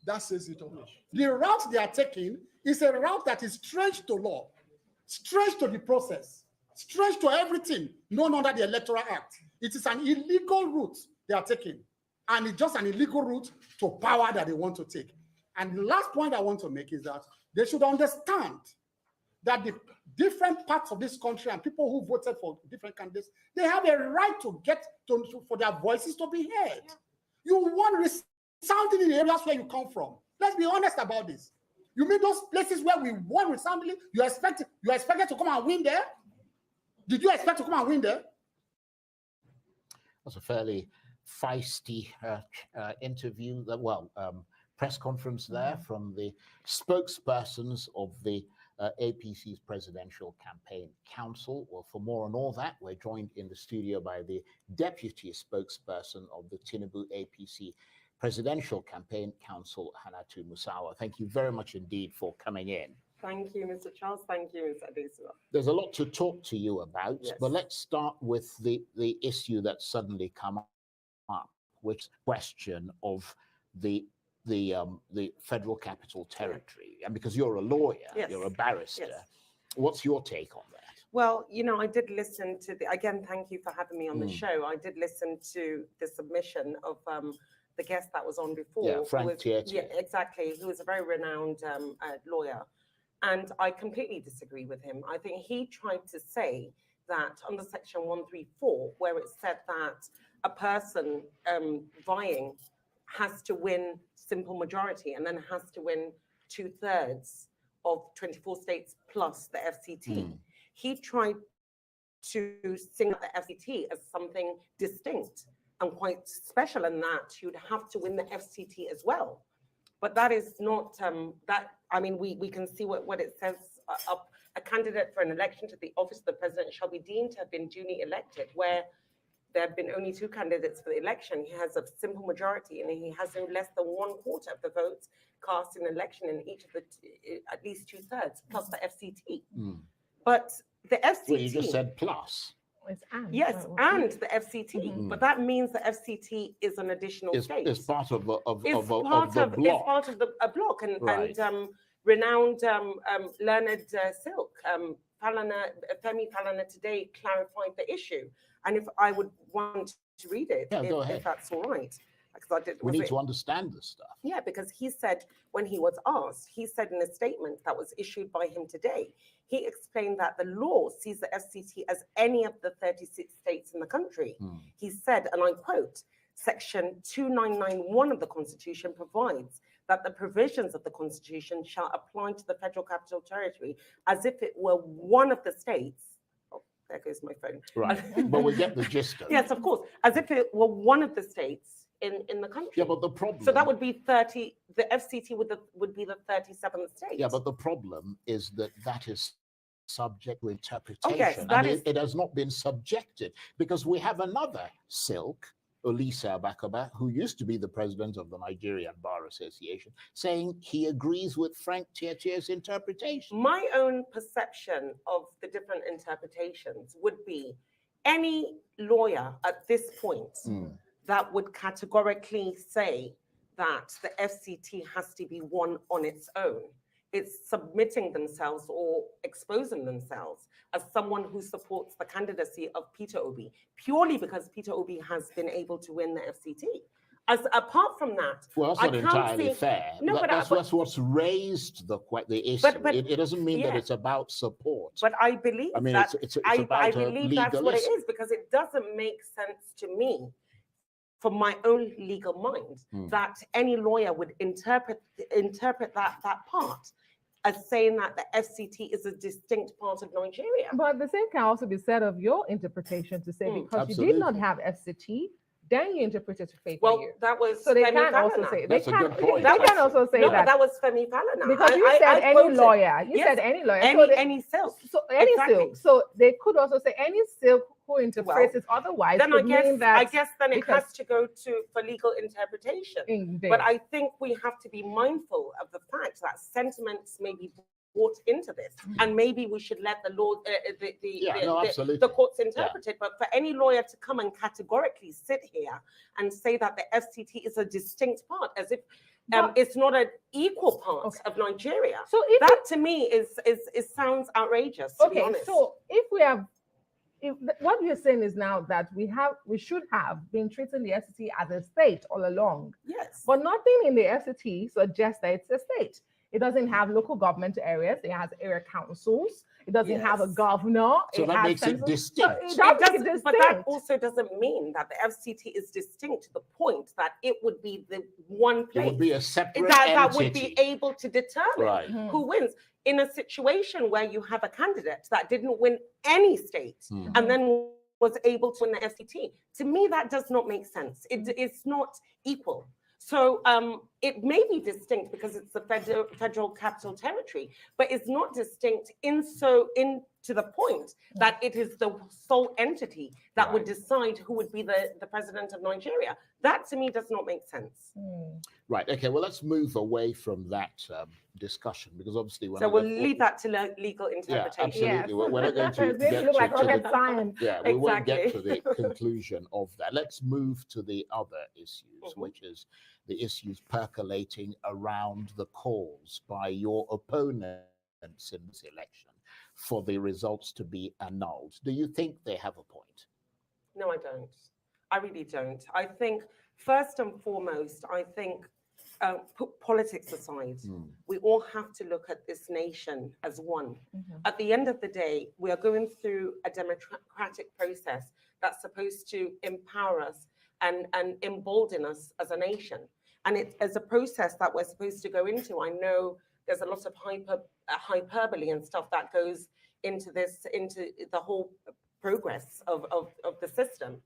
That says it all. The route they are taking is a route that is strange to law, strange to the process, strange to everything known under the Electoral Act. It is an illegal route they are taking, and it's just an illegal route to power that they want to take. And the last point I want to make is that they should understand that the different parts of this country and people who voted for different candidates, they have a right to get for their voices to be heard. You want resounding in the areas where you come from. Let's be honest about this. You mean those places where we won resoundingly, you expected to come and win there? Did you expect to come and win there? That's a fairly feisty interview, press conference there from the spokespersons of the APC's Presidential Campaign Council. Well, for more on all that, we're joined in the studio by the Deputy Spokesperson of the Tinubu APC Presidential Campaign Council, Hannatu Musawa. Thank you very much indeed for coming in. Thank you, Mr. Charles. Thank you, Mr. Adesua. There's a lot to talk to you about, yes. But let's start with the issue that's suddenly come up, which is the question of the Federal Capital Territory. And because you're a lawyer, yes. You're a barrister, yes. What's your take on that? Well, I did listen to again, thank you for having me on the show. I did listen to the submission of the guest that was on before. Yeah, Frank Tietie. Yeah, exactly. Who was a very renowned lawyer. And I completely disagree with him. I think he tried to say that under Section 134, where it said that a person vying has to win simple majority and then has to win 2/3 of 24 states plus the FCT. He tried to sing the FCT as something distinct and quite special, in that you'd have to win the FCT as well. But that is not we can see what it says up. A candidate for an election to the office of the president shall be deemed to have been duly elected, where there have been only 2 candidates for the election. He has a simple majority, and he has no less than 1/4 of the votes cast in an election in each of the at least 2/3 plus the FCT. But the FCT. Well, you just said plus. It's and. Yes, and the FCT. But that means the FCT is an additional state. It's part of the block. It's part of a block, and right. and renowned learned Silk Femi Falana today clarified the issue. And if I would want to read it, if that's all right, I because I did. We need to understand this stuff. Yeah, because he said when he was asked, he said in a statement that was issued by him today, he explained that the law sees the FCT as any of the 36 states in the country. He said, and I quote, Section 2991 of the Constitution provides that the provisions of the Constitution shall apply to the Federal Capital Territory as if it were one of the states. Oh, there goes my phone. Right, but we get the gist of it. Yes, of course, as if it were one of the states in the country. Yeah, but the problem. So that would be 30. The FCT would be the 37th state. Yeah, but the problem is that is subject to interpretation, yes, and it has not been subjected, because we have another Silk, Olisa Abakaba, who used to be the president of the Nigerian Bar Association, saying he agrees with Frank Tietie's interpretation. My own perception of the different interpretations would be any lawyer at this point that would categorically say that the FCT has to be one on its own. It's submitting themselves or exposing themselves as someone who supports the candidacy of Peter Obi, purely because Peter Obi has been able to win the FCT. As apart from that, well, that's not entirely fair. No, that's what's raised the issue. It doesn't mean that it's about support. But I believe it's about I believe that's what it legalism. is, because it doesn't make sense to me, from my own legal mind, that any lawyer would interpret that part as saying that the FCT is a distinct part of Nigeria. But the same can also be said of your interpretation, to say because you did not have FCT, then you interpreted to favor you. That was so they Femi can also Falana. say That's a good point. They can also say that. That was Femi Falana. Because you said any lawyer. You said any lawyer. Any silk. So any Exactly. silk. So they could also say any silk who interprets it otherwise. Then would mean that I guess then it has to go for legal interpretation. Indeed. But I think we have to be mindful of the fact that sentiments may be brought into this, and maybe we should let the law, the courts interpret it. But for any lawyer to come and categorically sit here and say that the FCT is a distinct part, as if it's not an equal part of Nigeria, so to me is sounds outrageous. To be honest. So if we have. What you're saying is now that we should have been treating the FCT as a state all along. Yes. But nothing in the FCT suggests that it's a state. It doesn't have local government areas. It has area councils. It doesn't have a governor. So that makes it distinct. But that also doesn't mean that the FCT is distinct to the point that it would be the one place. It would be a separate that would be able to determine Right. who wins. In a situation where you have a candidate that didn't win any state and then was able to win the FCT, to me that does not make sense. It's not equal. So it may be distinct because it's the federal capital territory, but it's not distinct to the point that it is the sole entity that would decide who would be the president of Nigeria. That to me does not make sense. Right. Okay. Well, let's move away from that discussion, because obviously we'll leave that to legal interpretation. Yeah, absolutely. We're not going to get look like rocket to science. we won't get to the conclusion of that. Let's move to the other issues, which is the issues percolating around the calls by your opponents in this election for the results to be annulled. Do you think they have a point? No, I don't. I really don't. I think, first and foremost, put politics aside, we all have to look at this nation as one. At the end of the day, we are going through a democratic process that's supposed to empower us and embolden us as a nation. And it is a process that we're supposed to go into. I know there's a lot of hyperbole and stuff that goes into the whole progress of the system.